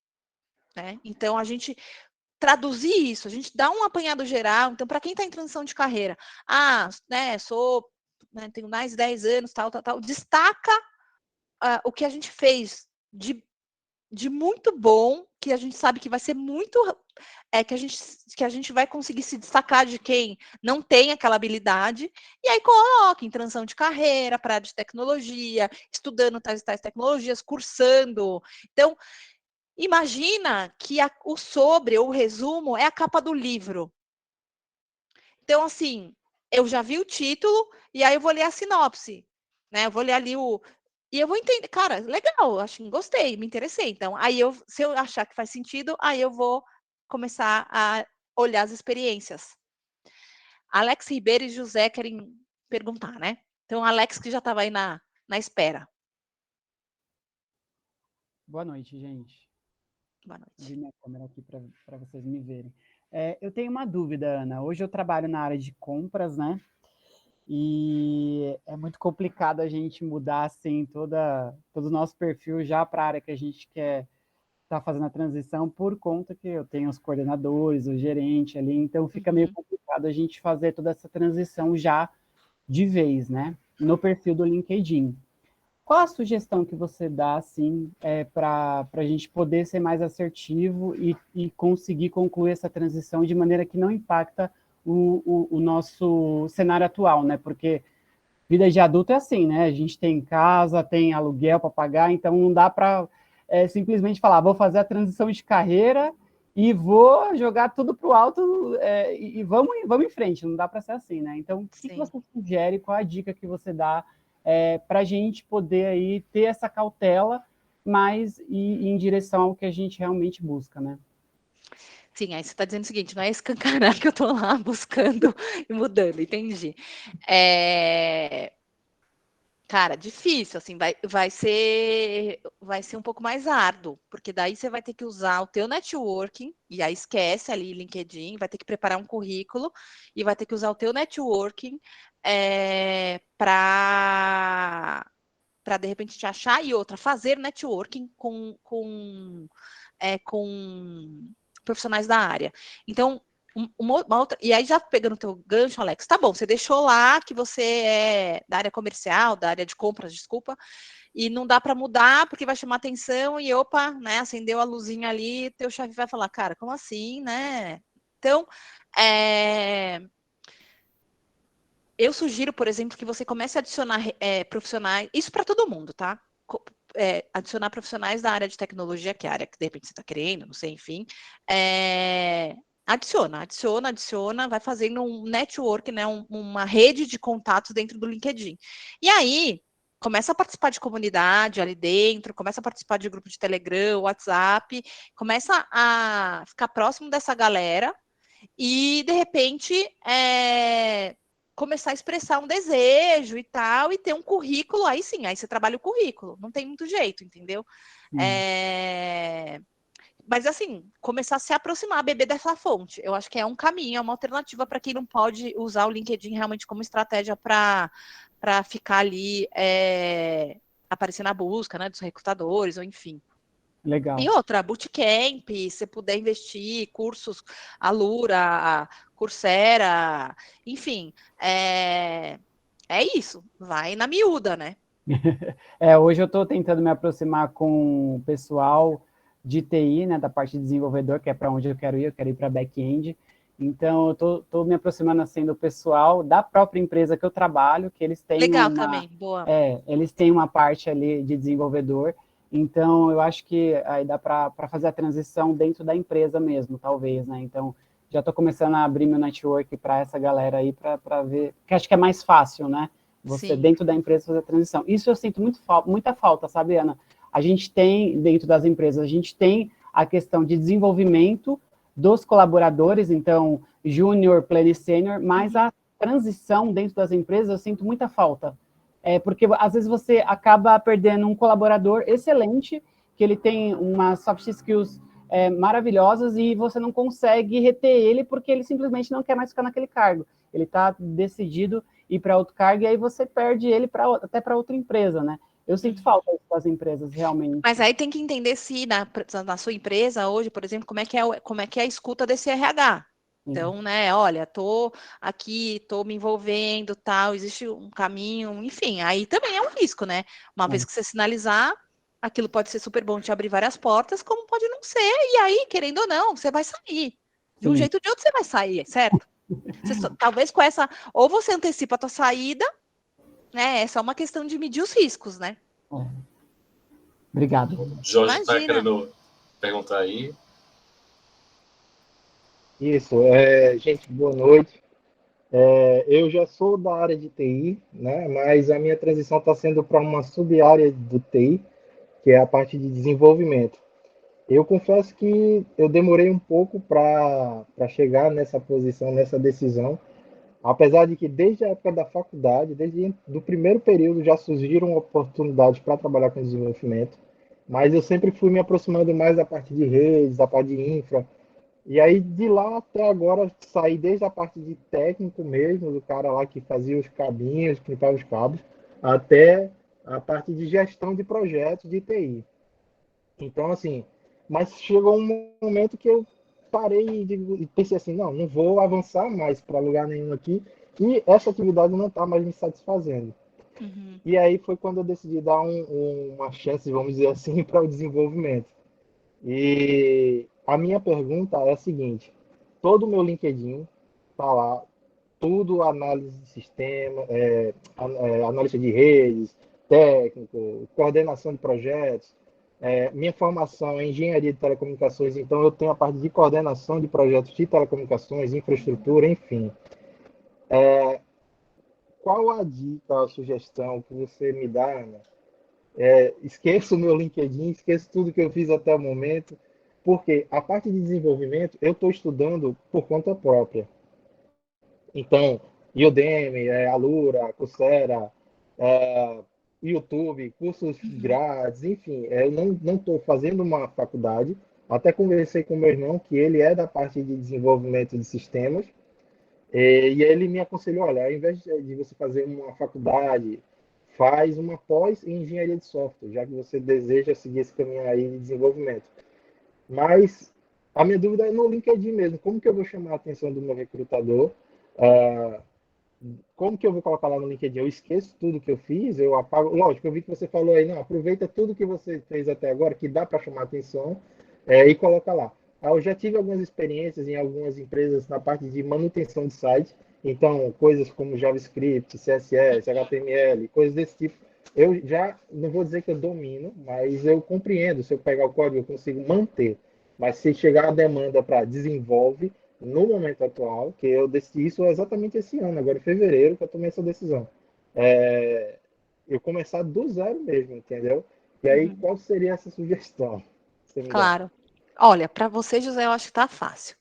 Né? Então, a gente traduzir isso, a gente dá um apanhado geral. Então, para quem está em transição de carreira, tenho mais de 10 anos, tal, destaca o que a gente fez de muito bom, que a gente sabe que vai ser muito, que a gente vai conseguir se destacar de quem não tem aquela habilidade, e aí coloca em transição de carreira, para a área de tecnologia, estudando tais e tais tecnologias, cursando. Então, imagina que o sobre, ou o resumo, é a capa do livro. Então, assim, eu já vi o título, e aí eu vou ler a sinopse. Né? Eu vou ler ali e eu vou entender. Cara, legal, acho, gostei, me interessei. Então, aí se eu achar que faz sentido, aí eu vou começar a olhar as experiências. Alex Ribeiro e José querem perguntar, né? Então, Alex, que já estava aí na espera. Boa noite, gente. Boa noite. Abrir minha câmera aqui para vocês me verem. Eu tenho uma dúvida, Ana. Hoje eu trabalho na área de compras, né? E é muito complicado a gente mudar assim todo o nosso perfil já para a área que a gente quer estar fazendo a transição, por conta que eu tenho os coordenadores, o gerente ali, então fica meio complicado a gente fazer toda essa transição já de vez, né? No perfil do LinkedIn. qual a sugestão que você dá, assim, para a gente poder ser mais assertivo e conseguir concluir essa transição de maneira que não impacta o nosso cenário atual, né? Porque vida de adulto é assim, né? A gente tem casa, tem aluguel para pagar, então não dá para simplesmente falar, vou fazer a transição de carreira e vou jogar tudo para o alto e vamos em frente. Não dá para ser assim, né? Então, o que você sugere? Qual a dica que você dá para a gente poder aí ter essa cautela, mas ir em direção ao que a gente realmente busca, né? Sim, aí você está dizendo o seguinte, não é escancarar que eu estou lá buscando e mudando, entendi. Cara, difícil, assim, vai ser um pouco mais árduo, porque daí você vai ter que usar o teu networking, e aí esquece ali LinkedIn, vai ter que preparar um currículo, e vai ter que usar o teu networking para de repente te achar, e outra, fazer networking com profissionais da área. Então, uma outra, e aí já pegando o teu gancho, Alex, tá bom, você deixou lá que você é da área comercial, da área de compras, desculpa, e não dá para mudar porque vai chamar atenção e opa, né, acendeu a luzinha ali, teu chefe vai falar, cara, como assim, né? Então, eu sugiro, por exemplo, que você comece a adicionar profissionais, isso para todo mundo, tá? Adicionar profissionais da área de tecnologia, que é a área que de repente você está querendo, não sei, enfim. Adiciona, vai fazendo um network, né? Uma rede de contatos dentro do LinkedIn. E aí, começa a participar de comunidade ali dentro, começa a participar de grupo de Telegram, WhatsApp, começa a ficar próximo dessa galera e, de repente, começar a expressar um desejo e tal, e ter um currículo, aí sim, aí você trabalha o currículo, não tem muito jeito, entendeu? Mas, assim, começar a se aproximar, beber dessa fonte, eu acho que é um caminho, é uma alternativa para quem não pode usar o LinkedIn realmente como estratégia para ficar ali aparecer na busca, né, dos recrutadores, ou enfim. Legal. E outra, bootcamp, se puder investir, cursos, Alura, Coursera, enfim, é isso, vai na miúda, né? Hoje eu estou tentando me aproximar com o pessoal de TI, né, da parte de desenvolvedor, que é para onde eu quero ir para back-end. Então, eu estou me aproximando assim do pessoal da própria empresa que eu trabalho, que eles têm Legal também, boa. eles têm uma parte ali de desenvolvedor. Então, eu acho que aí dá para fazer a transição dentro da empresa mesmo, talvez, né? Então, já estou começando a abrir meu network para essa galera aí, para ver, que acho que é mais fácil, né? Você, Sim. dentro da empresa, fazer a transição. Isso eu sinto muita falta, sabe, Ana? A gente tem, dentro das empresas, a gente tem a questão de desenvolvimento dos colaboradores, então, júnior, pleno e sênior, mas a transição dentro das empresas eu sinto muita falta. Porque, às vezes, você acaba perdendo um colaborador excelente, que ele tem umas soft skills maravilhosas e você não consegue reter ele porque ele simplesmente não quer mais ficar naquele cargo. Ele está decidido ir para outro cargo e aí você perde ele até para outra empresa, né? Eu sinto falta das empresas, realmente. Mas aí tem que entender se na sua empresa hoje, por exemplo, como é que é a escuta desse RH. Então, né, olha, tô aqui, tô me envolvendo, tal, existe um caminho, enfim, aí também é um risco, né? Uma vez que você sinalizar, aquilo pode ser super bom, te abrir várias portas, como pode não ser, e aí, querendo ou não, você vai sair. De um jeito ou de outro você vai sair, certo? Talvez com essa, ou você antecipa a tua saída, né? É só uma questão de medir os riscos, né? Obrigado. O Jorge está Imagina. querendo perguntar aí. Isso, gente, boa noite. Eu já sou da área de TI, né, mas a minha transição está sendo para uma sub-área do TI, que é a parte de desenvolvimento. Eu confesso que eu demorei um pouco para chegar nessa posição, nessa decisão, apesar de que desde a época da faculdade, desde do primeiro período, já surgiram oportunidades para trabalhar com desenvolvimento, mas eu sempre fui me aproximando mais da parte de redes, da parte de infra. E aí, de lá até agora, saí desde a parte de técnico mesmo, do cara lá que fazia os cabinhos, que limpava os cabos, até a parte de gestão de projetos de TI. Então, assim, mas chegou um momento que eu parei e pensei assim, não vou avançar mais para lugar nenhum aqui, e essa atividade não está mais me satisfazendo. Uhum. E aí foi quando eu decidi dar uma chance, vamos dizer assim, para o desenvolvimento. E a minha pergunta é a seguinte: todo o meu LinkedIn está lá, tudo análise de sistema, analista de redes, técnico, coordenação de projetos. Minha formação é engenharia de telecomunicações, então eu tenho a parte de coordenação de projetos de telecomunicações, infraestrutura, enfim. Qual a dica, a sugestão que você me dá, Ana? Esqueço o meu LinkedIn, esqueço tudo que eu fiz até o momento, porque a parte de desenvolvimento eu estou estudando por conta própria. Então, Udemy, Alura, Coursera, é, YouTube, cursos Uhum. grátis, enfim, eu não estou fazendo uma faculdade. Até conversei com meu irmão, que ele é da parte de desenvolvimento de sistemas, e ele me aconselhou, olha, ao invés de você fazer uma faculdade, faz uma pós em engenharia de software, já que você deseja seguir esse caminho aí de desenvolvimento. Mas a minha dúvida é no LinkedIn mesmo. Como que eu vou chamar a atenção do meu recrutador? Ah, como que eu vou colocar lá no LinkedIn? Eu esqueço tudo que eu fiz, eu apago. Lógico, eu vi que você falou aí, não, aproveita tudo que você fez até agora, que dá para chamar atenção, e coloca lá. Eu já tive algumas experiências em algumas empresas na parte de manutenção de site, então coisas como JavaScript, CSS, HTML, coisas desse tipo. Eu já não vou dizer que eu domino, mas eu compreendo. Se eu pegar o código, eu consigo manter. Mas se chegar a demanda para desenvolve, no momento atual, que eu decidi isso exatamente esse ano, agora em fevereiro, que eu tomei essa decisão. É, eu começar do zero mesmo, entendeu? E aí, Uhum. qual seria essa sugestão que você me dá? Claro. Olha, para você, José, eu acho que tá fácil.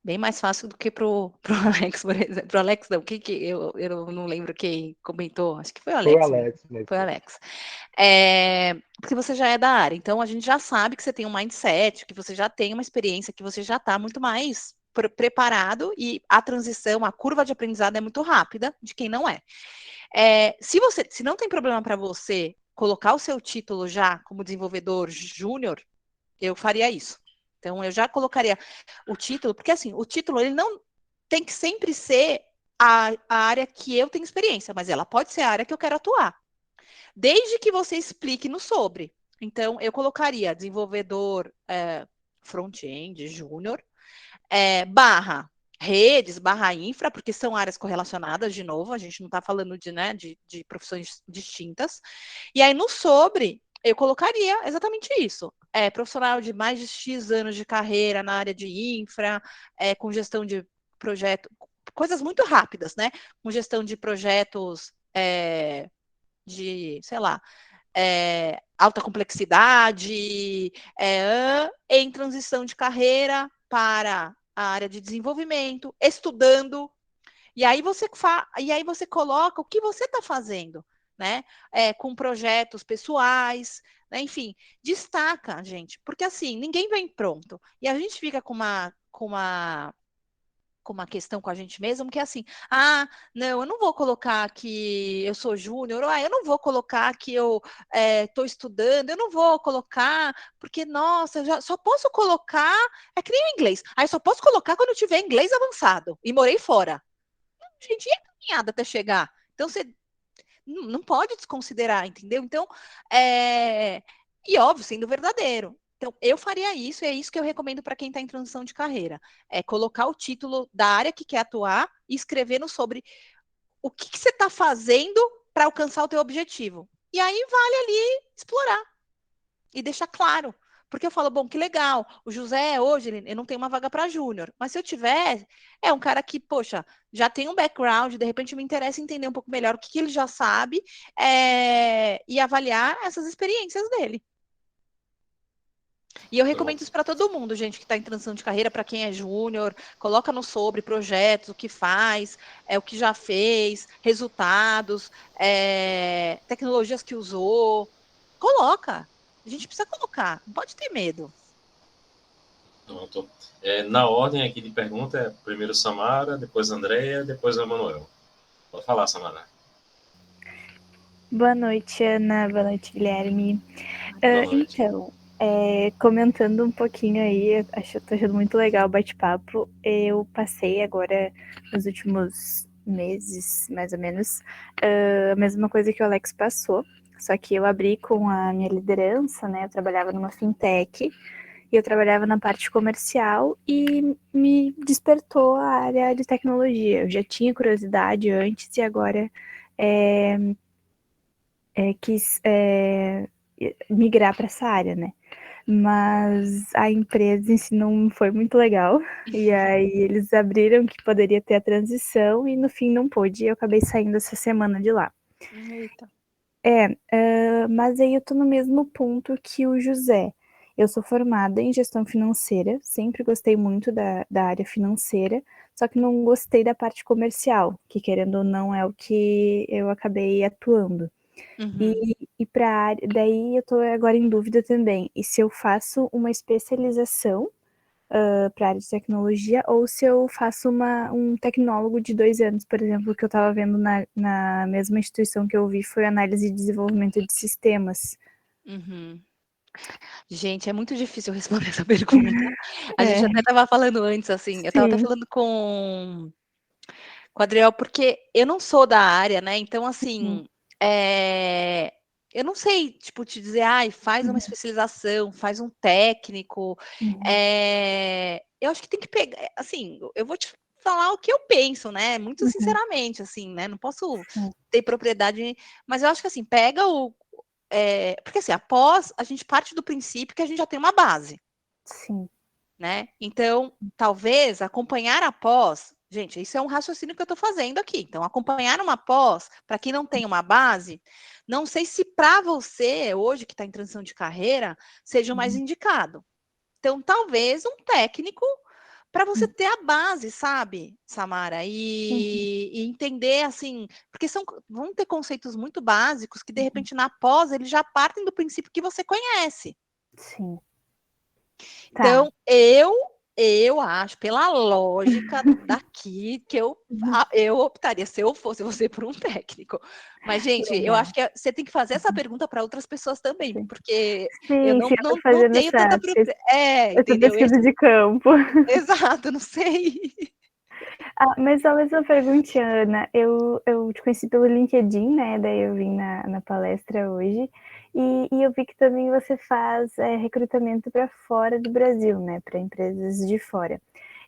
Bem mais fácil do que pro Alex, por exemplo. Pro Alex, não, eu não lembro quem comentou, acho que foi o Foi o Alex mesmo. Alex mesmo. Foi o Alex. Porque você já é da área, então a gente já sabe que você tem um mindset, que você já tem uma experiência, que você já está muito mais preparado e a transição, a curva de aprendizado é muito rápida de quem não é. Se não tem problema para você colocar o seu título já como desenvolvedor júnior, eu faria isso. Então, eu já colocaria o título, porque assim, o título ele não tem que sempre ser a área que eu tenho experiência, mas ela pode ser a área que eu quero atuar. Desde que você explique no sobre. Então, eu colocaria desenvolvedor front-end, júnior, barra redes, barra infra, porque são áreas correlacionadas, de novo, a gente não está falando de profissões distintas. E aí, no sobre, eu colocaria exatamente isso. Profissional de mais de X anos de carreira na área de infra, com gestão de projeto, coisas muito rápidas, né? Com gestão de projetos de, sei lá, alta complexidade, em transição de carreira para a área de desenvolvimento, estudando, e aí você coloca o que você está fazendo, né? Com projetos pessoais, né? Enfim, destaca, gente, porque assim, ninguém vem pronto. E a gente fica com uma questão com a gente mesmo, que é assim, não, eu não vou colocar que eu sou júnior, eu não vou colocar que eu estou estudando, eu não vou colocar, porque, nossa, eu só posso colocar, é que nem o inglês, aí só posso colocar quando eu tiver inglês avançado, e morei fora. Gente, e a caminhada até chegar? Então, você não pode desconsiderar, entendeu? Então, e óbvio, sendo verdadeiro. Então, eu faria isso, e é isso que eu recomendo para quem está em transição de carreira. É colocar o título da área que quer atuar e escrevendo sobre o que você está fazendo para alcançar o teu objetivo. E aí vale ali explorar e deixar claro. Porque eu falo, bom, que legal, o José hoje, ele não tem uma vaga para júnior, mas se eu tiver, é um cara que, poxa, já tem um background, de repente me interessa entender um pouco melhor o que ele já sabe e avaliar essas experiências dele. E eu recomendo Pronto. isso para todo mundo, gente que está em transição de carreira, para quem é júnior, coloca no sobre projetos, o que faz, o que já fez, resultados, tecnologias que usou. Coloca. A gente precisa colocar, não pode ter medo. Pronto. Na ordem aqui de pergunta é primeiro Samara, depois Andréia, depois Emanuel. Pode falar, Samara. Boa noite, Ana. Boa noite, Guilherme. Boa noite. Então, comentando um pouquinho aí, tô achando muito legal o bate-papo. Eu passei agora, nos últimos meses, mais ou menos, a mesma coisa que o Alex passou, só que eu abri com a minha liderança, né? Eu trabalhava numa fintech e eu trabalhava na parte comercial e me despertou a área de tecnologia. Eu já tinha curiosidade antes e agora quis migrar para essa área, né? Mas a empresa em si não foi muito legal. E aí eles abriram que poderia ter a transição e no fim não pôde. E eu acabei saindo essa semana de lá. Eita. Mas aí eu tô no mesmo ponto que o José. Eu sou formada em gestão financeira, sempre gostei muito da área financeira, só que não gostei da parte comercial, que querendo ou não é o que eu acabei atuando. Uhum. E para área, daí eu tô agora em dúvida também, e se eu faço uma especialização para área de tecnologia, ou se eu faço um tecnólogo de 2 anos, por exemplo, que eu estava vendo na mesma instituição que eu vi, foi análise e desenvolvimento de sistemas. Uhum. Gente, é muito difícil responder essa pergunta. A gente É, até estava falando antes, assim, eu estava até sim. falando com o Adriel, porque eu não sou da área, né? Então, assim, eu não sei, tipo, te dizer, ai, faz uma especialização, faz um técnico. Eu acho que tem que pegar, assim, eu vou te falar o que eu penso, né? Muito sinceramente, assim, né? Não posso ter propriedade, mas eu acho que, assim, pega porque, assim, após, a gente parte do princípio que a gente já tem uma base. Sim. Né? Então, talvez acompanhar a pós, gente, isso é um raciocínio que eu estou fazendo aqui. Então, acompanhar uma pós, para quem não tem uma base, não sei se para você, hoje que está em transição de carreira, seja o mais indicado. Então, talvez um técnico para você ter a base, sabe, Samara? E entender, assim, porque vão ter conceitos muito básicos que, de repente, na pós, eles já partem do princípio que você conhece. Sim. Então, eu acho, pela lógica daqui, que eu optaria, se eu fosse você, por um técnico. Mas, gente, eu acho que você tem que fazer essa pergunta para outras pessoas também, porque eu Sim, sim, eu tô não fazendo tenho tanta essa entendeu? pesquisa de campo. Exato, não sei. Mas só mais uma perguntinha, Ana. Eu te conheci pelo LinkedIn, né? Daí eu vim na palestra hoje. E eu vi que também você faz recrutamento para fora do Brasil, né? Para empresas de fora.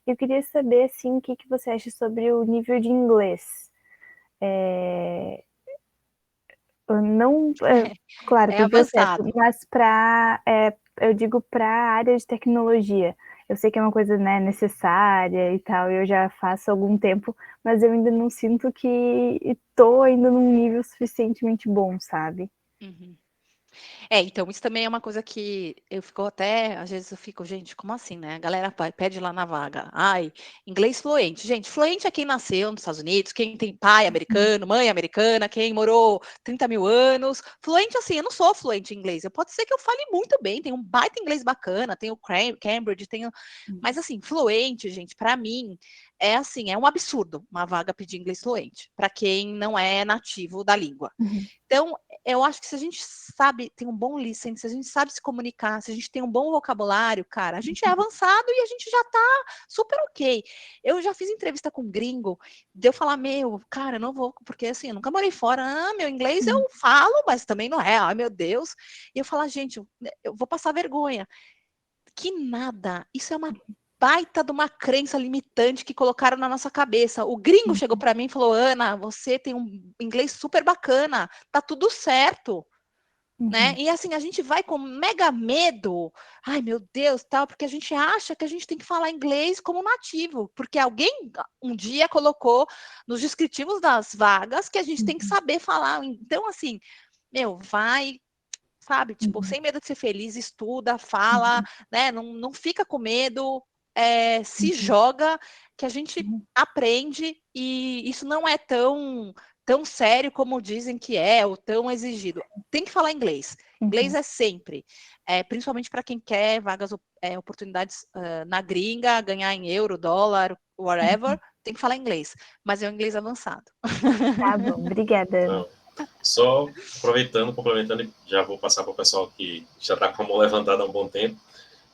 Eu queria saber, assim, o que você acha sobre o nível de inglês. Não, claro, É para o processo, avançado. mas eu digo para a área de tecnologia. Eu sei que é uma coisa, né, necessária e tal, eu já faço há algum tempo, mas eu ainda não sinto que estou ainda num nível suficientemente bom, sabe? Uhum. Então, isso também é uma coisa que eu fico até, às vezes eu fico, gente, como assim, né? A galera pede lá na vaga, ai, inglês fluente. Gente, fluente é quem nasceu nos Estados Unidos, quem tem pai americano, mãe americana, quem morou 30 mil anos. Fluente, assim, eu não sou fluente em inglês. Pode ser que eu fale muito bem, tenho um baita inglês bacana, tenho Cambridge, mas assim, fluente, gente, para mim, assim, é um absurdo uma vaga pedir inglês fluente, para quem não é nativo da língua. Então, eu acho que se a gente sabe, tem um bom listening, se a gente sabe se comunicar, se a gente tem um bom vocabulário, cara, a gente é avançado e a gente já tá super ok. Eu já fiz entrevista com um gringo, de eu falar, cara, não vou, porque assim, eu nunca morei fora, meu inglês eu falo, mas também não é, ai meu Deus. E eu falar, gente, eu vou passar vergonha. Que nada, isso é uma baita de uma crença limitante que colocaram na nossa cabeça. O gringo chegou para mim e falou: Ana, você tem um inglês super bacana, tá tudo certo. Né? E assim, a gente vai com mega medo, ai meu Deus, tal, porque a gente acha que a gente tem que falar inglês como nativo, porque alguém um dia colocou nos descritivos das vagas que a gente tem que saber falar. Então, assim, vai, sabe? Tipo, sem medo de ser feliz, estuda, fala, né? Não fica com medo, se joga, que a gente aprende e isso não é tão sério como dizem que é, ou tão exigido. Tem que falar inglês. Inglês é sempre, principalmente para quem quer vagas, oportunidades na gringa, ganhar em euro, dólar, whatever, tem que falar inglês, mas é um inglês avançado. Tá bom, obrigada, Ana. Então, só aproveitando, complementando, já vou passar para o pessoal que já está com a mão levantada há um bom tempo.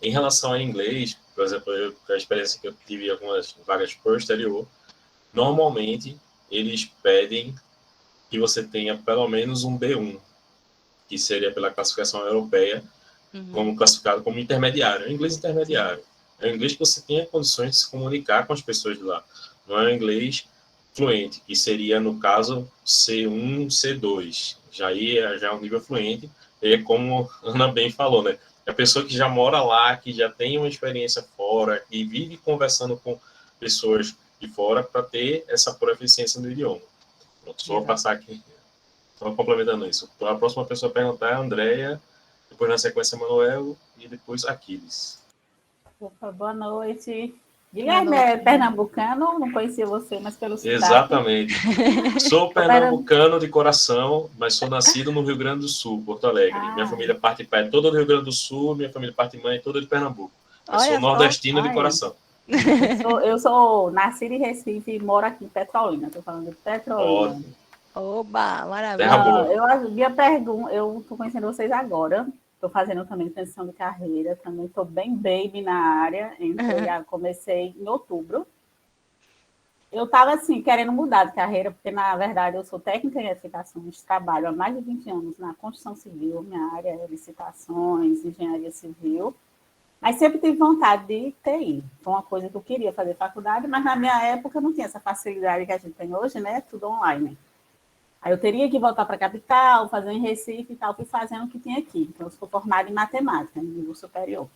Em relação ao inglês, por exemplo, a experiência que eu tive em algumas vagas posterior, normalmente eles pedem que você tenha pelo menos um B1, que seria pela classificação europeia, como classificado como intermediário, é um inglês intermediário. É um inglês que você tenha condições de se comunicar com as pessoas de lá. Não é um inglês fluente, que seria, no caso, C1, C2. Já é um nível fluente, e é como a Ana bem falou, né? É a pessoa que já mora lá, que já tem uma experiência fora, que vive conversando com pessoas de fora para ter essa proficiência no idioma. Só vou passar aqui, só complementando isso. A próxima pessoa a perguntar é a Andrea, depois na sequência Manuel e depois Aquiles. Opa, boa noite. Guilherme é pernambucano, não conhecia você, mas pelo sotaque. Exatamente. Sou pernambucano de coração, mas sou nascido no Rio Grande do Sul, Porto Alegre. Minha família parte pai toda do Rio Grande do Sul, minha família parte mãe toda de Pernambuco. Eu sou nordestino de coração. Eu sou nascida em Recife e moro aqui em Petrolina. Estou falando de Petrolina. Oba, maravilha. Terra boa. Minha pergunta, eu estou conhecendo vocês agora. Estou fazendo também transição de carreira. Também estou bem baby na área. Comecei em outubro. Eu estava, assim, querendo mudar de carreira, porque, na verdade, eu sou técnica em edificações, trabalho há mais de 20 anos na construção civil, minha área é licitações, engenharia civil, mas sempre tive vontade de TI. Foi uma coisa que eu queria fazer faculdade, mas na minha época não tinha essa facilidade que a gente tem hoje, né? Tudo online. Aí eu teria que voltar para a capital, fazer em Recife e tal, fui fazendo o que tinha aqui. Então, eu sou formada em matemática, no nível superior.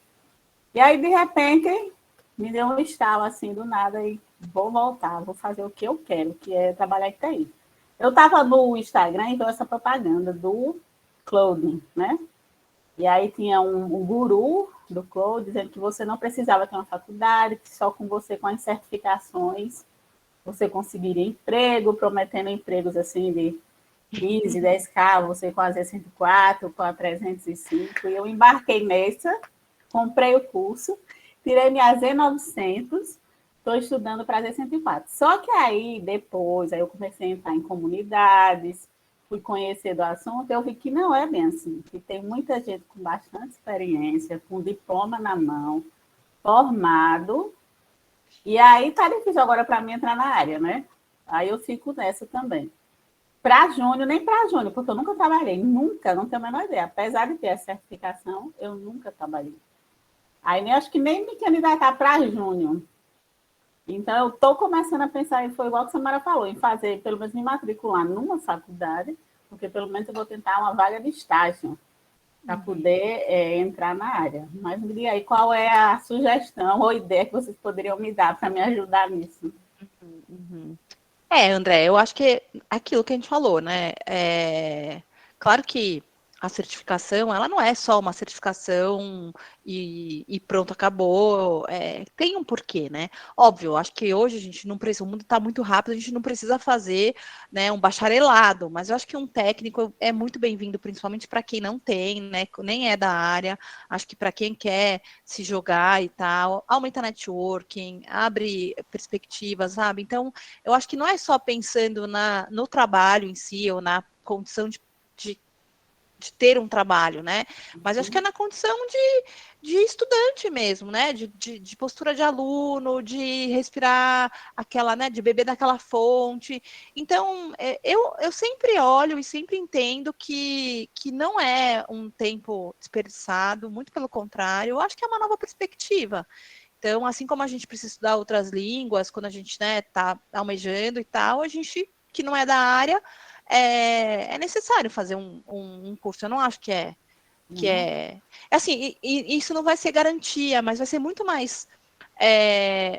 E aí, de repente, me deu um estalo assim do nada e vou voltar, vou fazer o que eu quero, que é trabalhar em TI. Eu estava no Instagram e viu essa propaganda do Cloud, né? E aí tinha um guru do Cloud dizendo que você não precisava ter uma faculdade, que só com você, com as certificações, você conseguiria emprego, prometendo empregos assim de 15, 10K, você com a Z104, com a 305. E eu embarquei nessa, comprei o curso, tirei minha Z900, estou estudando para a Z104. Só que aí, depois, eu comecei a entrar em comunidades, fui conhecer do assunto, eu vi que não é bem assim, que tem muita gente com bastante experiência, com diploma na mão, formado, e aí tá difícil agora para mim entrar na área, né? Aí eu fico nessa também. Para júnior, nem para júnior, porque eu nunca trabalhei, nunca, não tenho a menor ideia. Apesar de ter a certificação, eu nunca trabalhei. Aí acho que nem me candidatar para júnior. Então, eu estou começando a pensar, e foi igual que a Samara falou, em fazer, pelo menos me matricular numa faculdade, porque pelo menos eu vou tentar uma vaga de estágio para poder entrar na área. Mas me diga aí, qual é a sugestão ou ideia que vocês poderiam me dar para me ajudar nisso? André, eu acho que é aquilo que a gente falou, né? Claro que a certificação, ela não é só uma certificação e pronto, acabou. Tem um porquê, né? Óbvio, acho que hoje a gente não precisa, o mundo está muito rápido, a gente não precisa fazer, né, um bacharelado, mas eu acho que um técnico é muito bem-vindo, principalmente para quem não tem, né? Nem é da área. Acho que para quem quer se jogar e tal, aumenta networking, abre perspectivas, sabe? Então, eu acho que não é só pensando no trabalho em si ou na condição de ter um trabalho, né? Mas acho que é na condição de estudante mesmo, né? De postura de aluno, de respirar aquela, né? De beber daquela fonte. Então, eu sempre olho e sempre entendo que não é um tempo desperdiçado, muito pelo contrário, eu acho que é uma nova perspectiva. Então, assim como a gente precisa estudar outras línguas, quando a gente, né, tá almejando e tal, a gente, que não é da área, é necessário fazer um curso. Eu não acho que é assim, e isso não vai ser garantia, mas vai ser muito mais,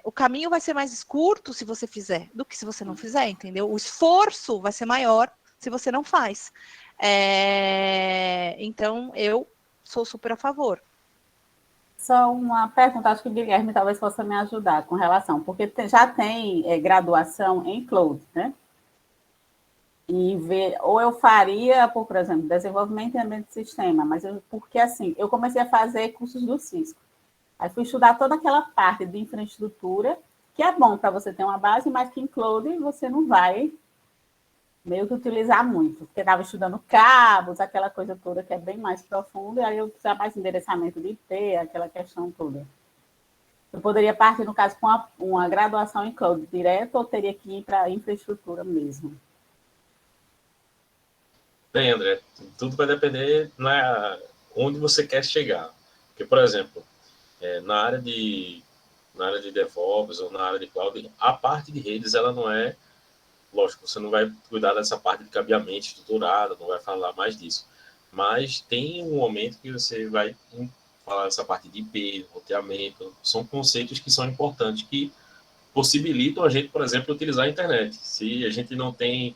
o caminho vai ser mais curto se você fizer, do que se você não fizer, entendeu? O esforço vai ser maior se você não faz. Então, eu sou super a favor. Só uma pergunta, acho que o Guilherme talvez possa me ajudar com relação, porque já tem graduação em Cloud, né? E ou eu faria, por exemplo, desenvolvimento em ambiente de sistema, mas porque assim, eu comecei a fazer cursos do Cisco. Aí fui estudar toda aquela parte de infraestrutura, que é bom para você ter uma base, mas que em Cloud você não vai meio que utilizar muito, porque estava estudando cabos, aquela coisa toda que é bem mais profunda, e aí eu precisava mais endereçamento de IP, aquela questão toda. Eu poderia partir, no caso, com uma graduação em cloud direto ou teria que ir para a infraestrutura mesmo? Bem, André, tudo vai depender onde você quer chegar. Porque, por exemplo, na área de DevOps ou na área de cloud, a parte de redes, ela não é, lógico, você não vai cuidar dessa parte de cabeamento estruturado, não vai falar mais disso. Mas tem um momento que você vai falar dessa parte de IP, roteamento, são conceitos que são importantes, que possibilitam a gente, por exemplo, utilizar a internet. Se a gente não tem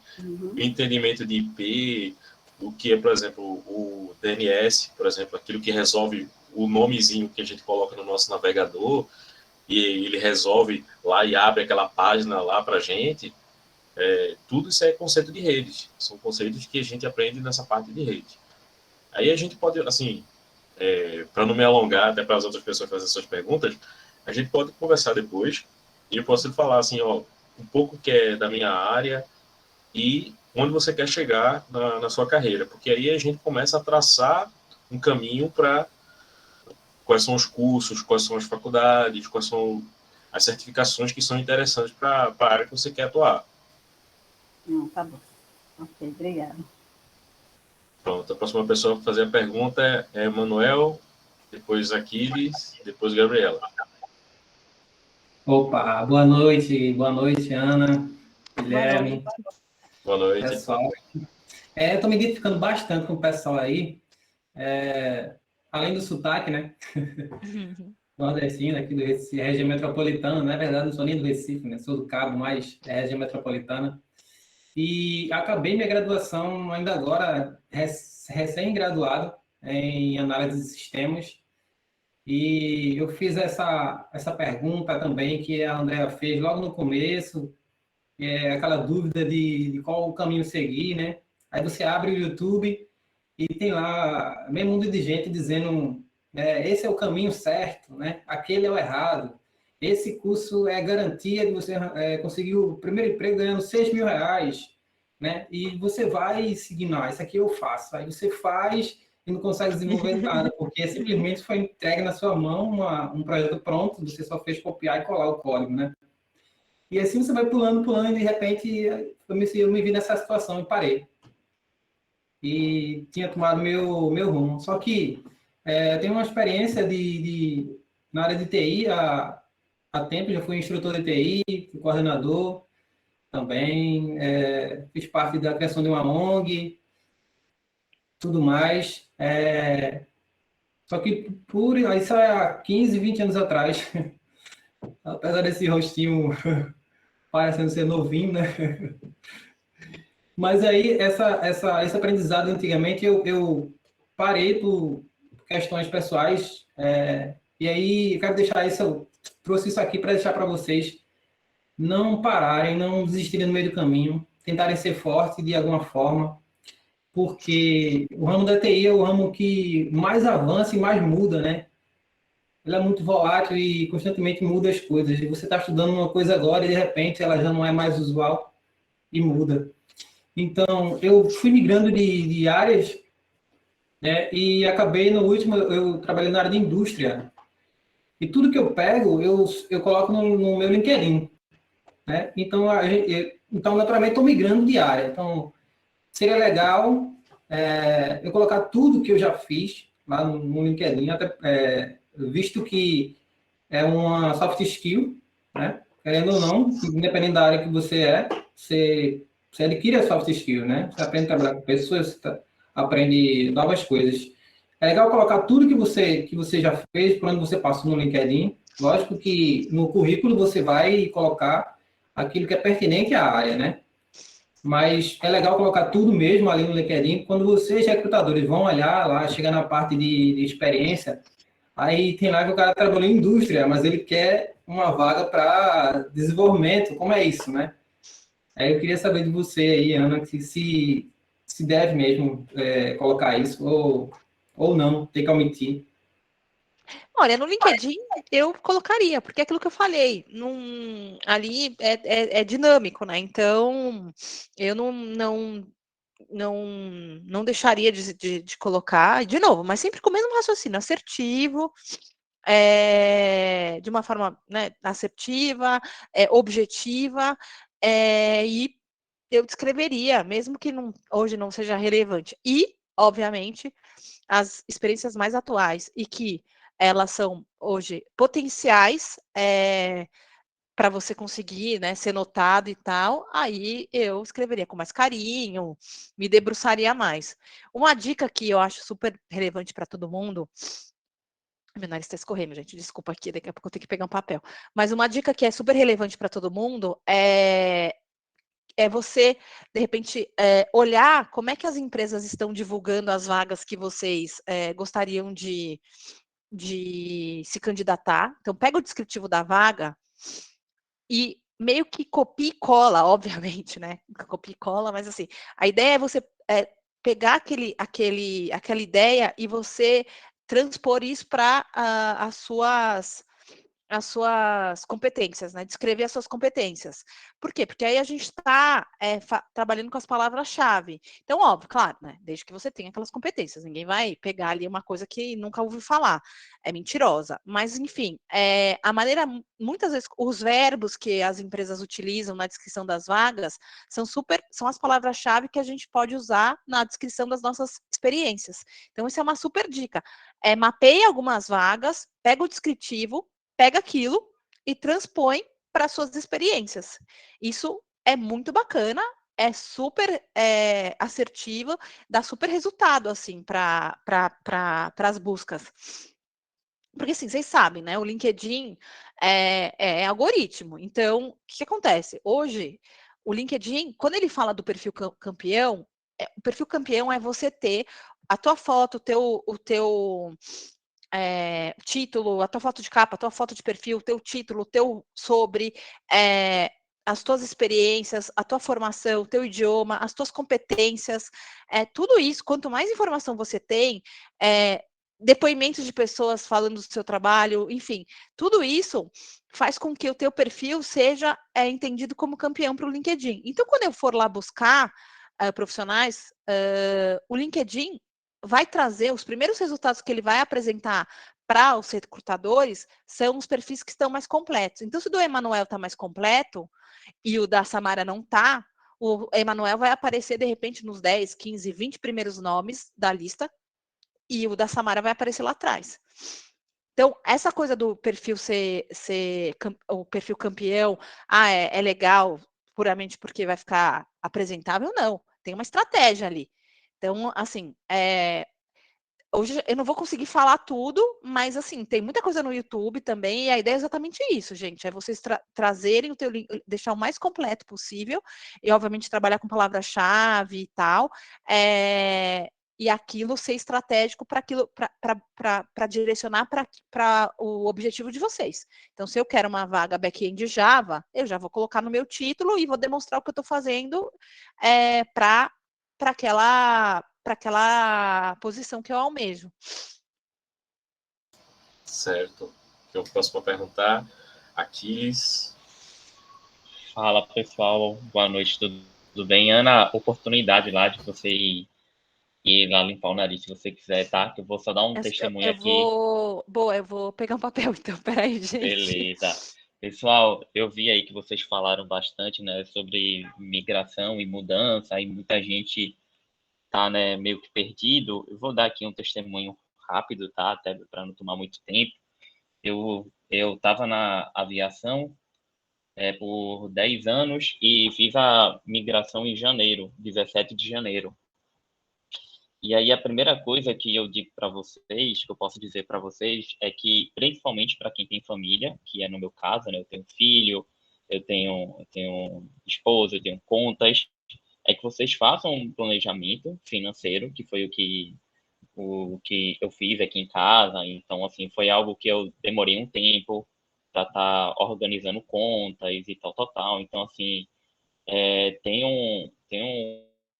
entendimento de IP, o que é, por exemplo, o DNS, por exemplo, aquilo que resolve o nomezinho que a gente coloca no nosso navegador, e ele resolve lá e abre aquela página lá para a gente, tudo isso é conceito de redes. São conceitos que a gente aprende nessa parte de rede. Aí a gente pode, assim, para não me alongar, até para as outras pessoas fazerem suas perguntas, a gente pode conversar depois e eu posso falar assim, ó, um pouco que é da minha área e onde você quer chegar na sua carreira, porque aí a gente começa a traçar um caminho para quais são os cursos, quais são as faculdades, quais são as certificações que são interessantes para a área que você quer atuar. Não, tá bom. Ok, obrigada. Pronto, a próxima pessoa a fazer a pergunta é Manuel, depois Aquiles, depois Gabriela. Opa, boa noite, Ana, Guilherme, Boa noite. pessoal. Estou me identificando bastante com o pessoal aí, além do sotaque, né? Nordestino, aqui do Recife, região metropolitana, na verdade não sou nem do Recife, né? Sou do Cabo, mas é região metropolitana. E acabei minha graduação ainda agora, recém-graduado em análise de sistemas. E eu fiz essa pergunta também que a Andrea fez logo no começo, aquela dúvida de qual o caminho seguir, né? Aí você abre o YouTube e tem lá meio mundo de gente dizendo esse é o caminho certo, né? Aquele é o errado. Esse curso é garantia de você conseguir o primeiro emprego ganhando R$6.000, né? E você vai seguindo, isso aqui eu faço. Aí você faz e não consegue desenvolver nada, porque simplesmente foi entregue na sua mão um projeto pronto, você só fez copiar e colar o código, né? E assim você vai pulando, e de repente eu me vi nessa situação e parei. E tinha tomado meu rumo. Só que eu tenho uma experiência na área de TI há tempo, já fui instrutor de TI, fui coordenador também, fiz parte da criação de uma ONG, tudo mais. Só que isso é há 15, 20 anos atrás, apesar desse rostinho parecendo ser novinho, né? Mas aí, esse aprendizado, antigamente, eu parei por questões pessoais, e aí eu quero deixar isso, eu trouxe isso aqui para deixar para vocês não pararem, não desistirem no meio do caminho, tentarem ser fortes de alguma forma, porque o ramo da TI é o ramo que mais avança e mais muda, né? Ele é muito volátil e constantemente muda as coisas. E você está estudando uma coisa agora e, de repente, ela já não é mais usual e muda. Então, eu fui migrando de áreas, né? E acabei, no último, eu trabalhei na área de indústria. E tudo que eu pego, eu coloco no meu LinkedIn, né? Então, naturalmente, estou migrando de área. Então, seria legal eu colocar tudo que eu já fiz lá no LinkedIn, até, visto que é uma soft skill, né? Querendo ou não, independente da área que você adquire a soft skill, né? Você aprende a trabalhar com pessoas, você aprende novas coisas. É legal colocar tudo que você já fez, por onde você passou no LinkedIn. Lógico que no currículo você vai colocar aquilo que é pertinente à área, né? Mas é legal colocar tudo mesmo ali no LinkedIn. Quando vocês, recrutadores, vão olhar lá, chegar na parte de experiência, aí tem lá que o cara trabalhou em indústria, mas ele quer uma vaga para desenvolvimento. Como é isso, né? Aí eu queria saber de você aí, Ana, se deve mesmo colocar isso ou não, tem que omitir. Olha, no LinkedIn eu colocaria, porque é aquilo que eu falei, ali é dinâmico, né? Então, eu não deixaria de colocar, de novo, mas sempre com o mesmo raciocínio, assertivo, de uma forma, né, assertiva, objetiva, e eu descreveria, mesmo que hoje não seja relevante. E, obviamente, as experiências mais atuais e que elas são hoje potenciais para você conseguir, né, ser notado e tal, aí eu escreveria com mais carinho, me debruçaria mais. Uma dica que eu acho super relevante para todo mundo, meu nariz está escorrendo, gente, desculpa aqui, daqui a pouco eu tenho que pegar um papel. Mas uma dica que é super relevante para todo mundo é você, de repente, olhar como é que as empresas estão divulgando as vagas que vocês gostariam de se candidatar. Então, pega o descritivo da vaga e meio que copia e cola, obviamente, né? Copia e cola, mas assim, a ideia é você pegar aquela ideia e você transpor isso para as suas competências, né? Descrever as suas competências. Por quê? Porque aí a gente está trabalhando com as palavras-chave. Então, óbvio, claro, né? Desde que você tenha aquelas competências. Ninguém vai pegar ali uma coisa que nunca ouviu falar. É mentirosa. Mas, enfim, a maneira, muitas vezes, os verbos que as empresas utilizam na descrição das vagas são as palavras-chave que a gente pode usar na descrição das nossas experiências. Então, isso é uma super dica. Mapeie algumas vagas, pega o descritivo, pega aquilo e transpõe para suas experiências. Isso é muito bacana, é super assertivo, dá super resultado assim para as buscas. Porque assim, vocês sabem, né? O LinkedIn é algoritmo. Então, o que acontece? Hoje, o LinkedIn, quando ele fala do perfil campeão, o perfil campeão é você ter a tua foto, o teu título, a tua foto de capa, a tua foto de perfil, o teu título, o teu sobre, as tuas experiências, a tua formação, o teu idioma, as tuas competências, tudo isso, quanto mais informação você tem, depoimentos de pessoas falando do seu trabalho, enfim, tudo isso faz com que o teu perfil seja entendido como campeão para o LinkedIn. Então, quando eu for lá buscar profissionais, o LinkedIn vai trazer, os primeiros resultados que ele vai apresentar para os recrutadores são os perfis que estão mais completos. Então, se o do Emanuel está mais completo e o da Samara não está, o Emanuel vai aparecer, de repente, nos 10, 15, 20 primeiros nomes da lista e o da Samara vai aparecer lá atrás. Então, essa coisa do perfil ser o perfil campeão, é legal puramente porque vai ficar apresentável, não. Tem uma estratégia ali. Então, assim, hoje eu não vou conseguir falar tudo, mas assim, tem muita coisa no YouTube também, e a ideia é exatamente isso, gente. É vocês trazerem o teu link, deixar o mais completo possível, e obviamente trabalhar com palavra-chave e tal. E aquilo ser estratégico para aquilo, para direcionar para o objetivo de vocês. Então, se eu quero uma vaga back-end Java, eu já vou colocar no meu título e vou demonstrar o que eu estou fazendo para aquela posição que eu almejo. Certo. Eu posso perguntar, Aquiles. Fala, pessoal. Boa noite, tudo bem? Ana, oportunidade lá de você ir lá limpar o nariz, se você quiser, tá? Que eu vou só dar um testemunho aqui. Eu vou pegar um papel, então. Peraí, gente. Beleza. Pessoal, eu vi aí que vocês falaram bastante, né, sobre migração e mudança, aí muita gente tá, né, meio que perdido. Eu vou dar aqui um testemunho rápido, tá? Até para não tomar muito tempo. Eu estava na aviação por 10 anos e fiz a migração em janeiro, 17 de janeiro. E aí a primeira coisa que eu digo para vocês, que eu posso dizer para vocês, é que principalmente para quem tem família, que é no meu caso, né, eu tenho filho, eu tenho esposa, eu tenho contas, é que vocês façam um planejamento financeiro, que foi o que eu fiz aqui em casa. Então, assim, foi algo que eu demorei um tempo para estar organizando contas e tal. Então, assim, tem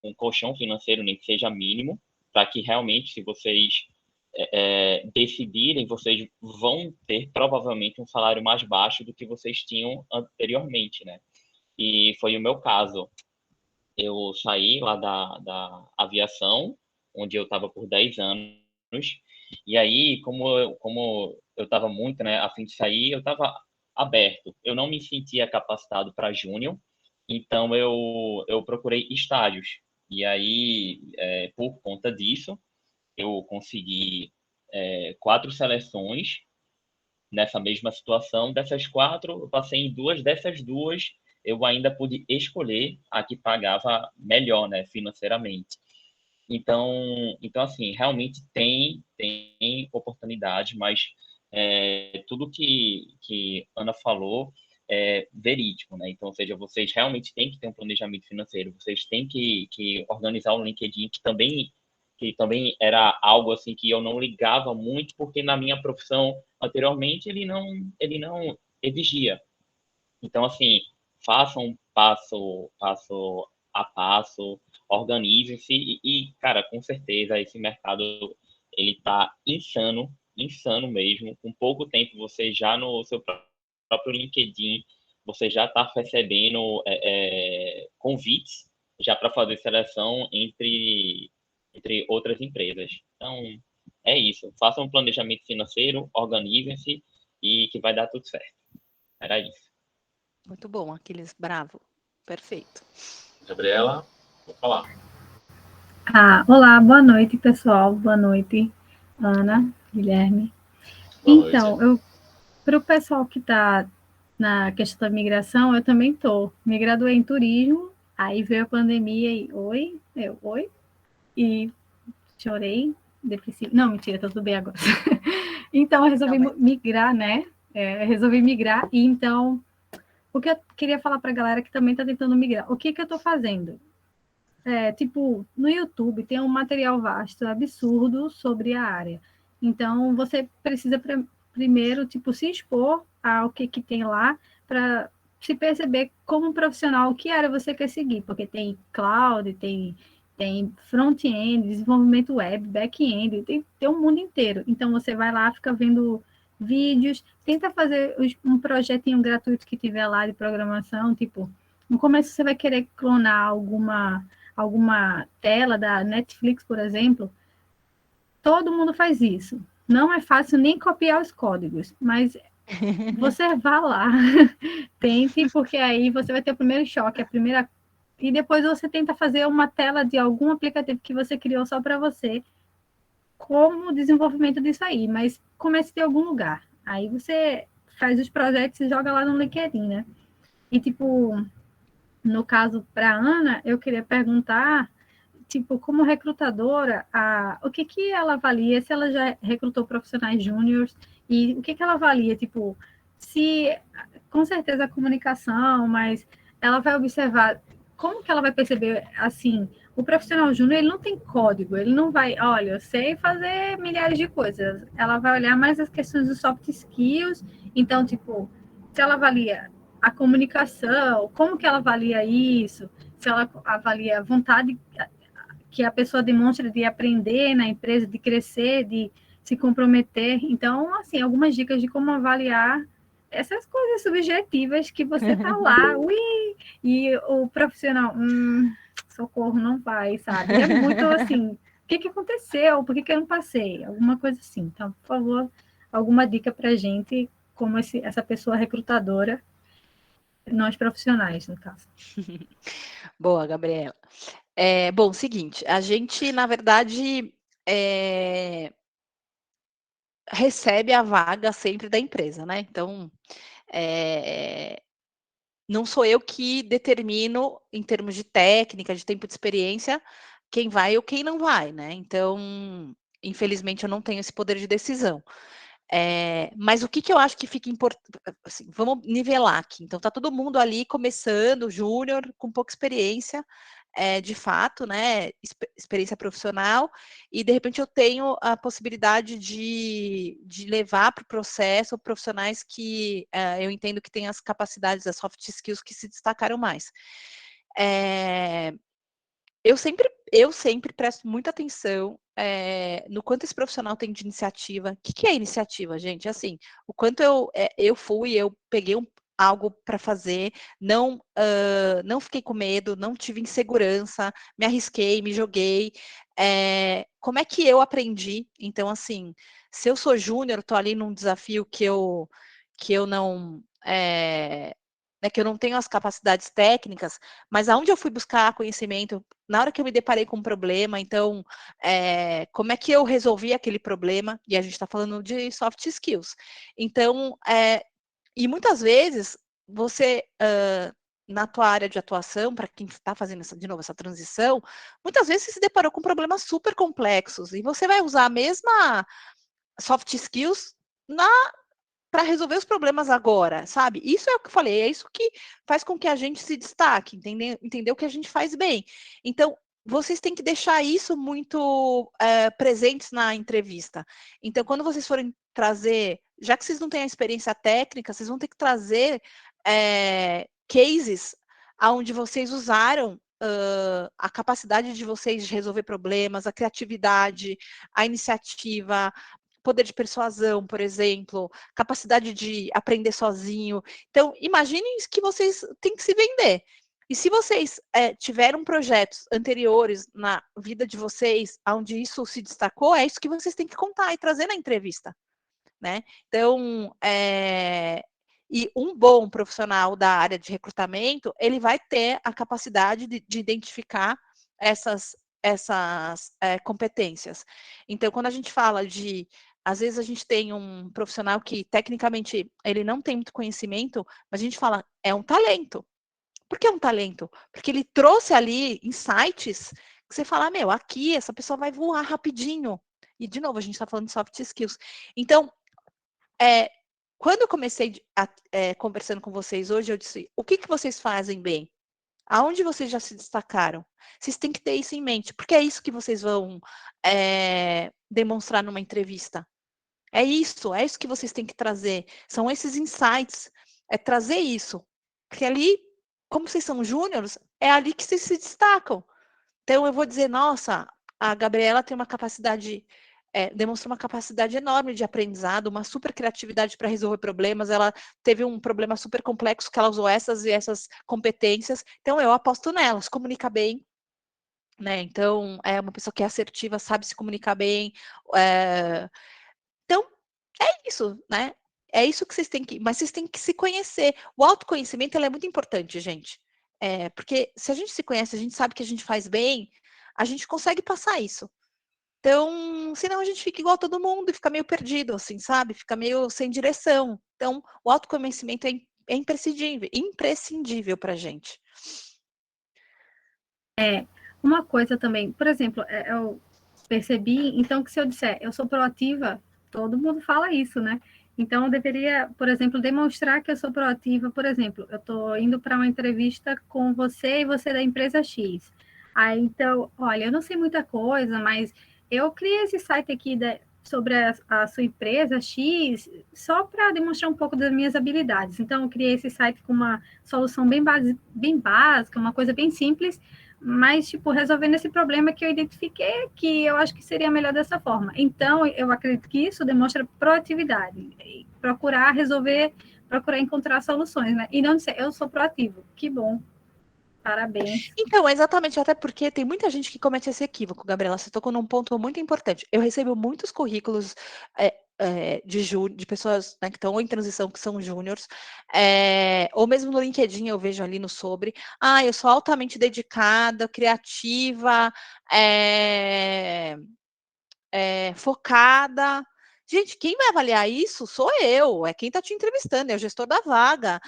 um colchão financeiro, nem que seja mínimo, para que realmente, se vocês decidirem, vocês vão ter provavelmente um salário mais baixo do que vocês tinham anteriormente, né? E foi o meu caso. Eu saí lá da aviação, onde eu estava por 10 anos, e aí, como estava muito, né, a fim de sair, eu estava aberto. Eu não me sentia capacitado para júnior, então eu procurei estágios. E aí, por conta disso, eu consegui 4 seleções nessa mesma situação. Dessas 4, eu passei em 2. Dessas 2, eu ainda pude escolher a que pagava melhor, né, financeiramente. Então assim, realmente tem oportunidade, mas tudo que Ana falou é verídico, né? Então, ou seja, vocês realmente têm que ter um planejamento financeiro, vocês têm que organizar o LinkedIn, que também era algo assim que eu não ligava muito, porque na minha profissão anteriormente ele não exigia. Então, assim, façam um passo a passo, organizem-se cara, com certeza esse mercado ele tá insano mesmo. Com pouco tempo você já no seu próprio LinkedIn você já está recebendo convites já para fazer seleção entre outras empresas. Então, é isso. Façam um planejamento financeiro, organizem-se e que vai dar tudo certo. Era isso. Muito bom, Aquiles, bravo. Perfeito. Gabriela, vou falar. Olá, boa noite, pessoal. Boa noite, Ana, Guilherme. Boa então, noite. para o pessoal que está na questão da migração, eu também estou. Me graduei em turismo, aí veio a pandemia e oi, e chorei, depressivo. Não, mentira, tá tudo bem agora. Então, eu resolvi migrar, né? Resolvi migrar, e então, o que eu queria falar para a galera que também está tentando migrar, o que eu estou fazendo? Tipo, no YouTube tem um material vasto, absurdo sobre a área. Então, você precisa primeiro, tipo, se expor ao que tem lá para se perceber como profissional que área você quer seguir, porque tem cloud, tem front-end, desenvolvimento web, back-end, tem um mundo inteiro. Então, você vai lá, fica vendo vídeos, tenta fazer um projetinho gratuito que tiver lá de programação, tipo, no começo você vai querer clonar alguma tela da Netflix, por exemplo, todo mundo faz isso. Não é fácil nem copiar os códigos, mas você vá lá, tente, porque aí você vai ter o primeiro choque, e depois você tenta fazer uma tela de algum aplicativo que você criou só para você, como o desenvolvimento disso aí, mas comece de algum lugar. Aí você faz os projetos e joga lá no LinkedIn, né? E, tipo, no caso, para a Ana, eu queria perguntar, tipo, como recrutadora, o que ela avalia, se ela já recrutou profissionais júniores, e o que ela avalia, tipo, se, com certeza, a comunicação, mas ela vai observar, como que ela vai perceber, assim, o profissional júnior, ele não tem código, ele não vai, olha, eu sei fazer milhares de coisas, ela vai olhar mais as questões dos soft skills, então, tipo, se ela avalia a comunicação, como que ela avalia isso, se ela avalia a vontade que a pessoa demonstra de aprender na empresa, de crescer, de se comprometer. Então, assim, algumas dicas de como avaliar essas coisas subjetivas que você tá lá, e o profissional, socorro, não vai, sabe? É muito assim, o que aconteceu? Por que eu não passei? Alguma coisa assim. Então, por favor, alguma dica pra gente, como essa pessoa recrutadora, nós profissionais, no caso. Boa, Gabriela. Bom, seguinte, a gente, na verdade, recebe a vaga sempre da empresa, né? Então, não sou eu que determino, em termos de técnica, de tempo de experiência, quem vai ou quem não vai, né? Então, infelizmente, eu não tenho esse poder de decisão. Mas o que eu acho que fica importante, assim, vamos nivelar aqui. Então, tá todo mundo ali começando, júnior, com pouca experiência, de fato, né, experiência profissional, e de repente eu tenho a possibilidade de levar para o processo profissionais que eu entendo que têm as capacidades, as soft skills que se destacaram mais. Eu sempre presto muita atenção no quanto esse profissional tem de iniciativa. O que é iniciativa, gente? Assim, o quanto eu peguei algo para fazer, não fiquei com medo, não tive insegurança, me arrisquei, me joguei. Como é que eu aprendi? Então, assim, se eu sou júnior, estou ali num desafio que eu não que eu não tenho as capacidades técnicas, mas aonde eu fui buscar conhecimento, na hora que eu me deparei com um problema, então, como é que eu resolvi aquele problema? E a gente está falando de soft skills. Então, e muitas vezes, você, na tua área de atuação, para quem está fazendo, de novo, essa transição, muitas vezes você se deparou com problemas super complexos, e você vai usar a mesma soft skills para resolver os problemas agora, sabe? Isso é o que eu falei, é isso que faz com que a gente se destaque, entender o que a gente faz bem. Então, vocês têm que deixar isso muito presentes na entrevista. Então, quando vocês forem trazer, já que vocês não têm a experiência técnica, vocês vão ter que trazer cases onde vocês usaram a capacidade de vocês de resolver problemas, a criatividade, a iniciativa, poder de persuasão, por exemplo, capacidade de aprender sozinho. Então, imaginem que vocês têm que se vender. E se vocês tiveram projetos anteriores na vida de vocês, onde isso se destacou, é isso que vocês têm que contar e trazer na entrevista, né? Então, e um bom profissional da área de recrutamento, ele vai ter a capacidade de identificar essas competências. Então, quando a gente fala de, às vezes a gente tem um profissional que, tecnicamente, ele não tem muito conhecimento, mas a gente fala, é um talento. Por que é um talento? Porque ele trouxe ali insights que você fala, meu, aqui essa pessoa vai voar rapidinho. E, de novo, a gente está falando de soft skills. Então, quando eu comecei conversando com vocês hoje, eu disse, o que vocês fazem bem? Aonde vocês já se destacaram? Vocês têm que ter isso em mente, porque é isso que vocês vão demonstrar numa entrevista. É isso que vocês têm que trazer. São esses insights, é trazer isso. Porque ali, como vocês são júniores, é ali que vocês se destacam. Então, eu vou dizer, nossa, a Gabriela tem uma capacidade, demonstra uma capacidade enorme de aprendizado, uma super criatividade para resolver problemas, ela teve um problema super complexo que ela usou essas e essas competências, então eu aposto nela, se comunica bem, né? Então, é uma pessoa que é assertiva, sabe se comunicar bem. Então, é isso, né? É isso que vocês têm que... Mas vocês têm que se conhecer. O autoconhecimento, ele é muito importante, gente. Porque se a gente se conhece, a gente sabe que a gente faz bem, a gente consegue passar isso. Então, senão a gente fica igual a todo mundo e fica meio perdido, assim, sabe? Fica meio sem direção. Então, o autoconhecimento é imprescindível para a gente. Uma coisa também, por exemplo, eu percebi, então, que se eu disser, eu sou proativa, todo mundo fala isso, né? Então, eu deveria, por exemplo, demonstrar que eu sou proativa. Por exemplo, eu estou indo para uma entrevista com você e você da empresa X. Aí, então, olha, eu não sei muita coisa, mas eu criei esse site aqui sobre a sua empresa X só para demonstrar um pouco das minhas habilidades. Então, eu criei esse site com uma solução bem básica, uma coisa bem simples, mas, tipo, resolvendo esse problema que eu identifiquei, que eu acho que seria melhor dessa forma. Então, eu acredito que isso demonstra proatividade, procurar resolver, procurar encontrar soluções, né? E não dizer, eu sou proativo. Que bom. Parabéns. Então, exatamente, até porque tem muita gente que comete esse equívoco, Gabriela, você tocou num ponto muito importante. Eu recebo muitos currículos de pessoas, né, que estão em transição, que são júniores, ou mesmo no LinkedIn eu vejo ali no sobre, eu sou altamente dedicada, criativa, focada. Gente, quem vai avaliar isso sou eu, é quem está te entrevistando, é o gestor da vaga,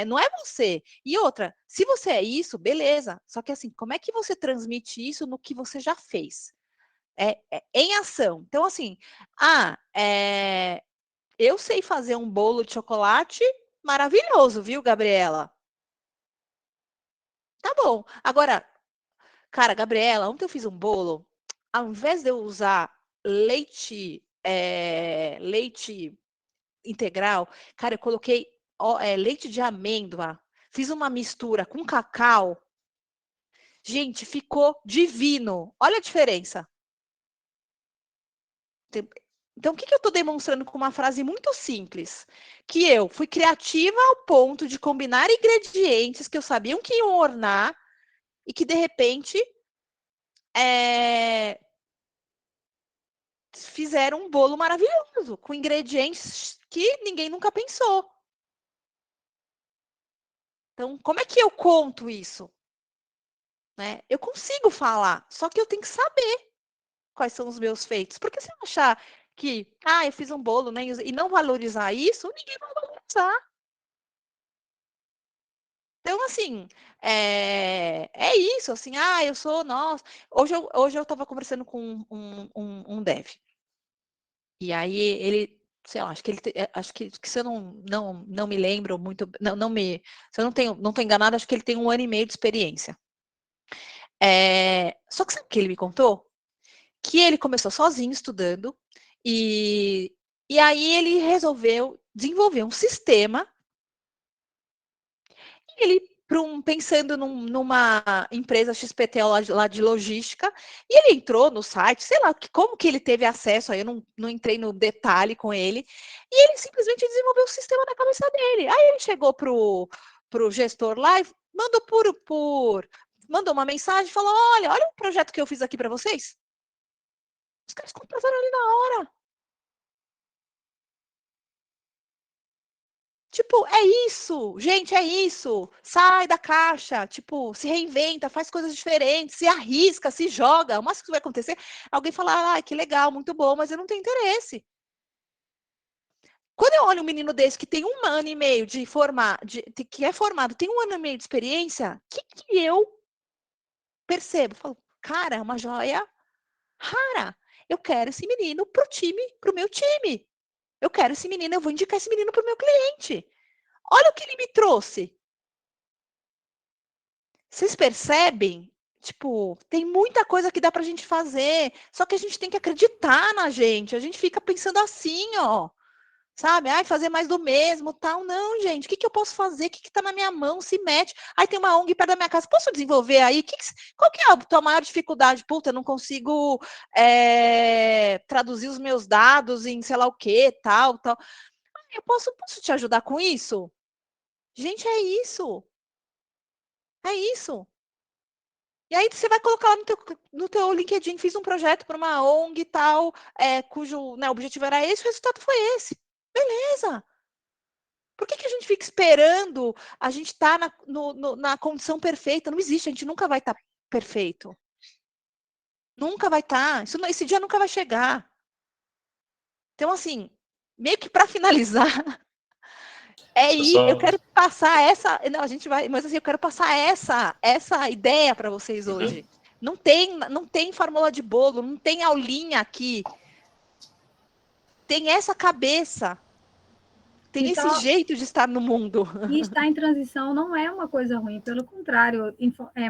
não é você. E outra, se você é isso, beleza. Só que assim, como é que você transmite isso no que você já fez? Em ação. Então, assim, eu sei fazer um bolo de chocolate maravilhoso, viu, Gabriela? Tá bom. Agora, cara, Gabriela, ontem eu fiz um bolo, ao invés de eu usar leite integral, cara, eu coloquei leite de amêndoa, fiz uma mistura com cacau. Gente, ficou divino. Olha a diferença. Então, o que eu estou demonstrando com uma frase muito simples? Que eu fui criativa ao ponto de combinar ingredientes que eu sabia que iam ornar e que, de repente, fizeram um bolo maravilhoso, com ingredientes que ninguém nunca pensou. Então, como é que eu conto isso? Né? Eu consigo falar, só que eu tenho que saber quais são os meus feitos. Porque se eu achar que, eu fiz um bolo, né, e não valorizar isso, ninguém vai valorizar. Então, assim, é isso, assim, eu sou, nossa. Hoje eu estava conversando com um dev. E aí ele, sei lá, acho que se eu não me lembro muito, se eu não estou enganada, acho que ele tem 1 ano e meio de experiência. Só que sabe o que ele me contou? Que ele começou sozinho estudando e aí ele resolveu desenvolver um sistema. E ele, pensando numa empresa XPTO lá de logística, e ele entrou no site, sei lá, como que ele teve acesso, aí eu não entrei no detalhe com ele, e ele simplesmente desenvolveu o sistema na cabeça dele. Aí ele chegou pro gestor lá e mandou uma mensagem, falou, olha o projeto que eu fiz aqui para vocês. Os caras contrataram ali na hora. Tipo, é isso, gente, é isso. Sai da caixa, tipo, se reinventa, faz coisas diferentes, se arrisca, se joga. O máximo que vai acontecer, alguém falar, que legal, muito bom, mas eu não tenho interesse. Quando eu olho um menino desse que tem 1 ano e meio de formar, que é formado, tem 1 ano e meio de experiência, o que eu percebo? Eu falo, cara, é uma joia rara. Eu quero esse menino pro meu time. Eu quero esse menino, eu vou indicar esse menino pro meu cliente. Olha o que ele me trouxe. Vocês percebem? Tipo, tem muita coisa que dá pra gente fazer, só que a gente tem que acreditar na gente. A gente fica pensando assim, ó, sabe? Fazer mais do mesmo, tal. Não, gente, o que eu posso fazer? O que tá na minha mão? Se mete. Aí tem uma ONG perto da minha casa, posso desenvolver aí? Qual que é a tua maior dificuldade? Puta, eu não consigo traduzir os meus dados em sei lá o que, tal. Eu posso te ajudar com isso? Gente, é isso. É isso. E aí você vai colocar lá no teu LinkedIn, fiz um projeto para uma ONG e tal, cujo, né, objetivo era esse, o resultado foi esse. Beleza. Por que a gente fica esperando a gente estar na condição perfeita? Não existe, a gente nunca vai estar perfeito. Nunca vai estar. Esse dia nunca vai chegar. Então, assim, meio que para finalizar, eu quero passar essa. Não, a gente vai, mas assim, eu quero passar essa ideia para vocês hoje. Não tem fórmula de bolo, não tem aulinha aqui. Tem essa cabeça. Tem Então, esse jeito de estar no mundo. E estar em transição não é uma coisa ruim, pelo contrário,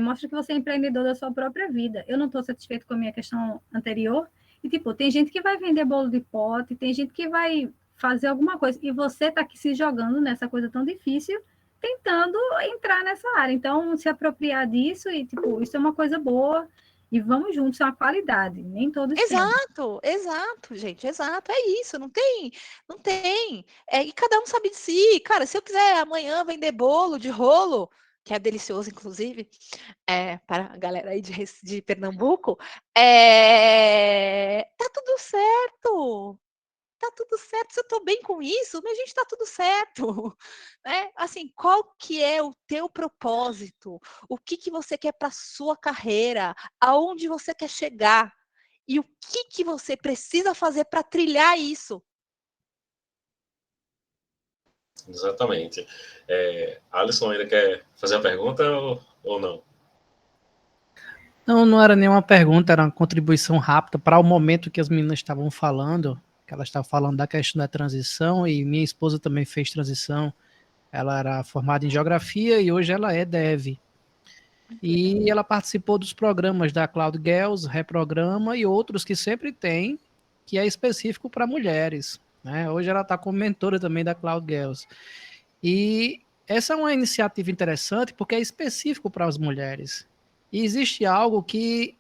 mostra que você é empreendedor da sua própria vida. Eu não estou satisfeito com a minha questão anterior, e tipo, tem gente que vai vender bolo de pote, tem gente que vai fazer alguma coisa, e você está aqui se jogando nessa coisa tão difícil, tentando entrar nessa área. Então, se apropriar disso, e tipo, isso é uma coisa boa, e vamos juntos, é uma qualidade, nem todos têm. Exato, gente, exato, é isso, não tem, e cada um sabe de si, cara, se eu quiser amanhã vender bolo de rolo, que é delicioso, inclusive, para a galera aí de Pernambuco, tá tudo certo, se eu estou bem com isso, minha gente, tá tudo certo, né? Assim, qual que é o teu propósito? O que você quer para sua carreira? Aonde você quer chegar? E o que você precisa fazer para trilhar isso? Exatamente. Alisson ainda quer fazer a pergunta ou não? Não era nenhuma pergunta, era uma contribuição rápida para o momento que as meninas estavam falando, que elas estavam falando da questão da transição, e minha esposa também fez transição. Ela era formada em geografia e hoje ela é dev. E ela participou dos programas da Cloud Girls, Reprograma e outros que sempre tem, que é específico para mulheres, né? Hoje ela está como mentora também da Cloud Girls. E essa é uma iniciativa interessante porque é específico para as mulheres. E existe algo que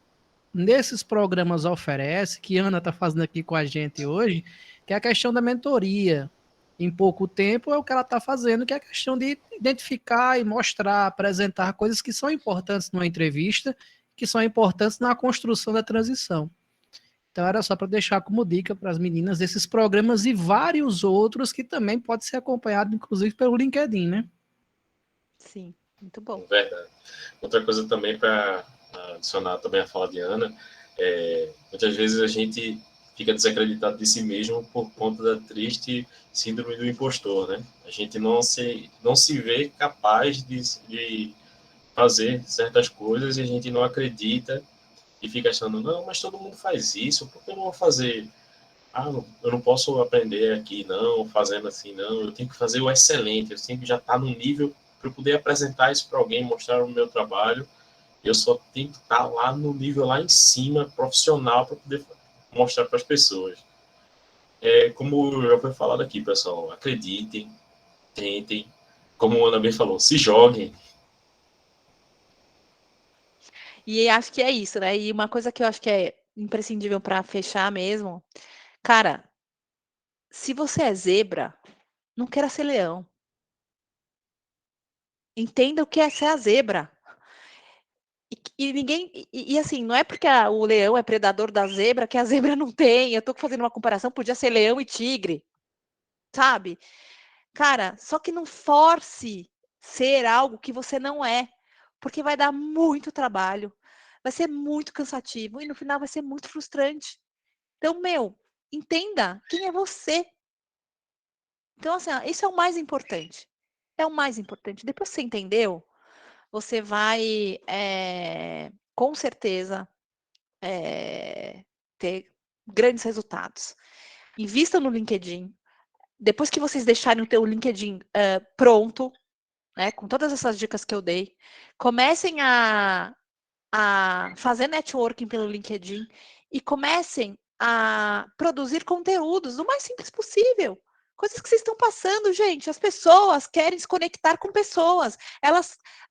nesses programas oferece, que a Ana está fazendo aqui com a gente hoje, que é a questão da mentoria. Em pouco tempo é o que ela está fazendo, que é a questão de identificar e mostrar, apresentar coisas que são importantes numa entrevista, que são importantes na construção da transição. Então era só para deixar como dica para as meninas esses programas e vários outros que também pode ser acompanhado, inclusive, pelo LinkedIn, né? Sim, muito bom. Verdade. Outra coisa também para adicionar também a fala de Ana, muitas vezes a gente fica desacreditado de si mesmo por conta da triste síndrome do impostor, né? A gente não se vê capaz de fazer certas coisas e a gente não acredita e fica achando, não, mas todo mundo faz isso, por que eu não vou fazer? Eu não posso aprender aqui, não, fazendo assim, não, eu tenho que fazer o excelente, eu tenho que já estar no nível para eu poder apresentar isso para alguém, mostrar o meu trabalho, eu só tenho que estar lá no nível lá em cima, profissional, para poder mostrar para as pessoas. Como já foi falado aqui, pessoal, acreditem, tentem, como a Ana bem falou, se joguem. E acho que é isso, né? E uma coisa que eu acho que é imprescindível para fechar mesmo, cara, se você é zebra, não queira ser leão. Entenda o que é ser a zebra. E ninguém. E assim, não é porque o leão é predador da zebra que a zebra não tem. Eu tô fazendo uma comparação, podia ser leão e tigre, sabe? Cara, só que não force ser algo que você não é, porque vai dar muito trabalho, vai ser muito cansativo e no final vai ser muito frustrante. Então, entenda quem é você. Então, assim, isso é o mais importante. É o mais importante. Depois que você entendeu, você vai, com certeza, ter grandes resultados. Invista no LinkedIn. Depois que vocês deixarem o teu LinkedIn pronto, né, com todas essas dicas que eu dei, comecem a fazer networking pelo LinkedIn e comecem a produzir conteúdos o mais simples possível. Coisas que vocês estão passando, gente. As pessoas querem se conectar com pessoas.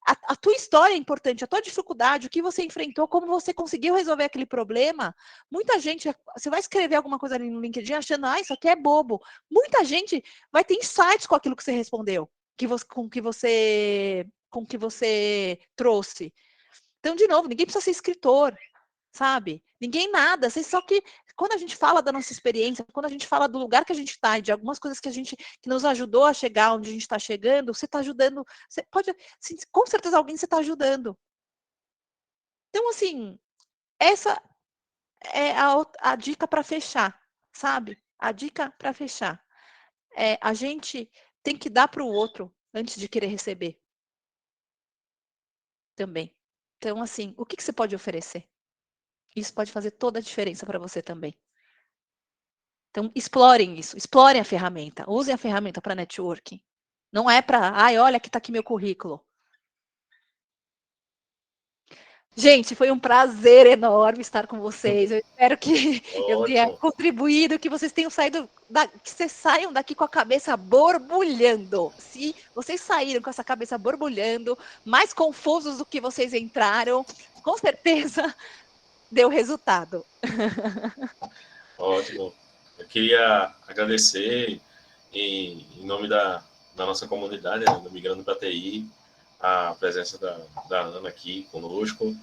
A tua história é importante, a tua dificuldade, o que você enfrentou, como você conseguiu resolver aquele problema. Muita gente, você vai escrever alguma coisa ali no LinkedIn achando, isso aqui é bobo. Muita gente vai ter insights com aquilo que você respondeu, com que você trouxe. Então, de novo, ninguém precisa ser escritor, sabe? Ninguém nada. Só que quando a gente fala da nossa experiência, quando a gente fala do lugar que a gente está, de algumas coisas que nos ajudou a chegar onde a gente está chegando, você está ajudando. Você pode, assim, com certeza, alguém você está ajudando. Então, assim, essa é a dica para fechar, sabe? A dica para fechar. A gente tem que dar para o outro antes de querer receber. Também. Então, assim, o que você pode oferecer? Isso pode fazer toda a diferença para você também. Então, explorem isso, explorem a ferramenta, usem a ferramenta para networking. Não é para, olha, aqui está aqui meu currículo. Gente, foi um prazer enorme estar com vocês. Eu espero que eu tenha contribuído, que vocês tenham que vocês saiam daqui com a cabeça borbulhando. Se vocês saíram com essa cabeça borbulhando, mais confusos do que vocês entraram, com certeza deu resultado. Ótimo. Eu queria agradecer em nome da nossa comunidade, né, do Migrando para TI, a presença da Ana aqui conosco.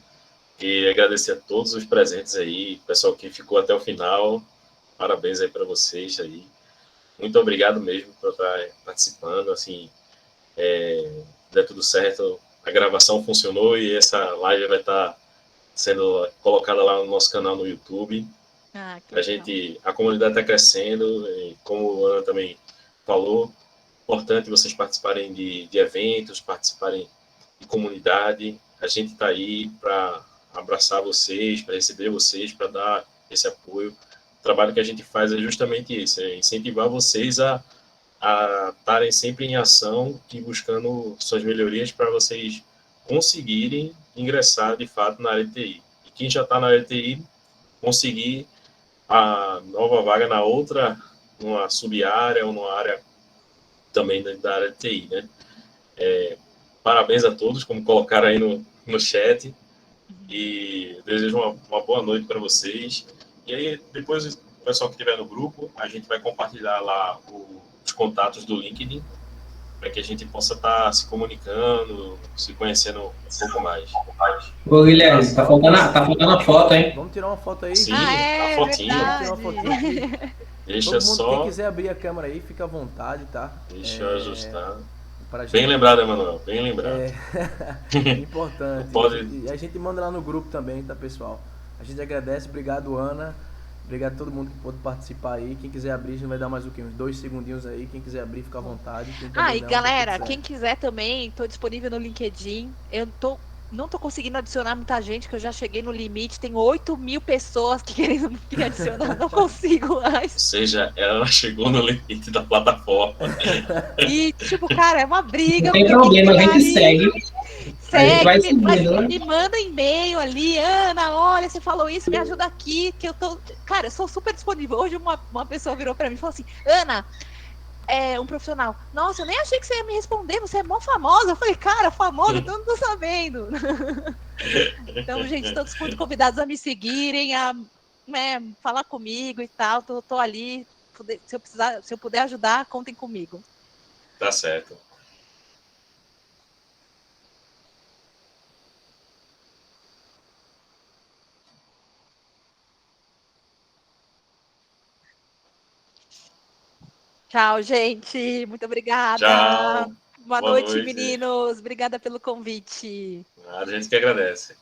E agradecer a todos os presentes aí, pessoal que ficou até o final. Parabéns aí para vocês aí. Muito obrigado mesmo por estar participando. Assim, deu tudo certo, a gravação funcionou e essa live vai estar sendo colocada lá no nosso canal no YouTube. A comunidade está crescendo, e como a Ana também falou, importante vocês participarem de eventos, participarem de comunidade. A gente está aí para abraçar vocês, para receber vocês, para dar esse apoio. O trabalho que a gente faz é justamente isso, é incentivar vocês a estarem sempre em ação e buscando suas melhorias para vocês conseguirem ingressar de fato na área de TI. E quem já está na área de TI, conseguir a nova vaga numa sub-área ou numa área também da área de TI, né? Parabéns a todos, como colocaram aí no chat. E desejo uma boa noite para vocês. E aí, depois, o pessoal que estiver no grupo, a gente vai compartilhar lá os contatos do LinkedIn, para que a gente possa estar se comunicando, se conhecendo um pouco mais. Ô, Guilherme, tá faltando a foto, hein? Vamos tirar uma foto aí. Sim, é a fotinha. Vamos tirar uma fotinha aqui. Deixa Todo mundo, só. quem quiser abrir a câmera aí, fica à vontade, tá? Deixa eu ajustar. Pra gente... Bem lembrado, Emanuel, bem lembrado. Importante. Pode... E a gente manda lá no grupo também, tá, pessoal? A gente agradece, obrigado, Ana. Obrigado a todo mundo que pôde participar aí. Quem quiser abrir, a gente vai dar mais o quê? Uns 2 segundinhos aí. Quem quiser abrir, fica à vontade. E galera, quem quiser também, tô disponível no LinkedIn. Não tô conseguindo adicionar muita gente, que eu já cheguei no limite. Tem 8.000 pessoas que querendo me adicionar, não consigo mais. Ou seja, ela chegou no limite da plataforma. E, tipo, cara, é uma briga. Não tem problema, a gente segue. Segue, me manda e-mail ali, Ana, olha, você falou isso, me ajuda aqui, que eu tô... Cara, eu sou super disponível. Hoje uma pessoa virou pra mim e falou assim, Ana, um profissional, nossa, eu nem achei que você ia me responder, você é mó famosa. Eu falei, cara, famosa, eu não tô sabendo. Então, gente, todos muito convidados a me seguirem, a falar comigo e tal, tô ali, se eu puder ajudar, contem comigo. Tá certo. Tchau, gente. Muito obrigada. Tchau. Boa noite, meninos. Obrigada pelo convite. A gente que agradece.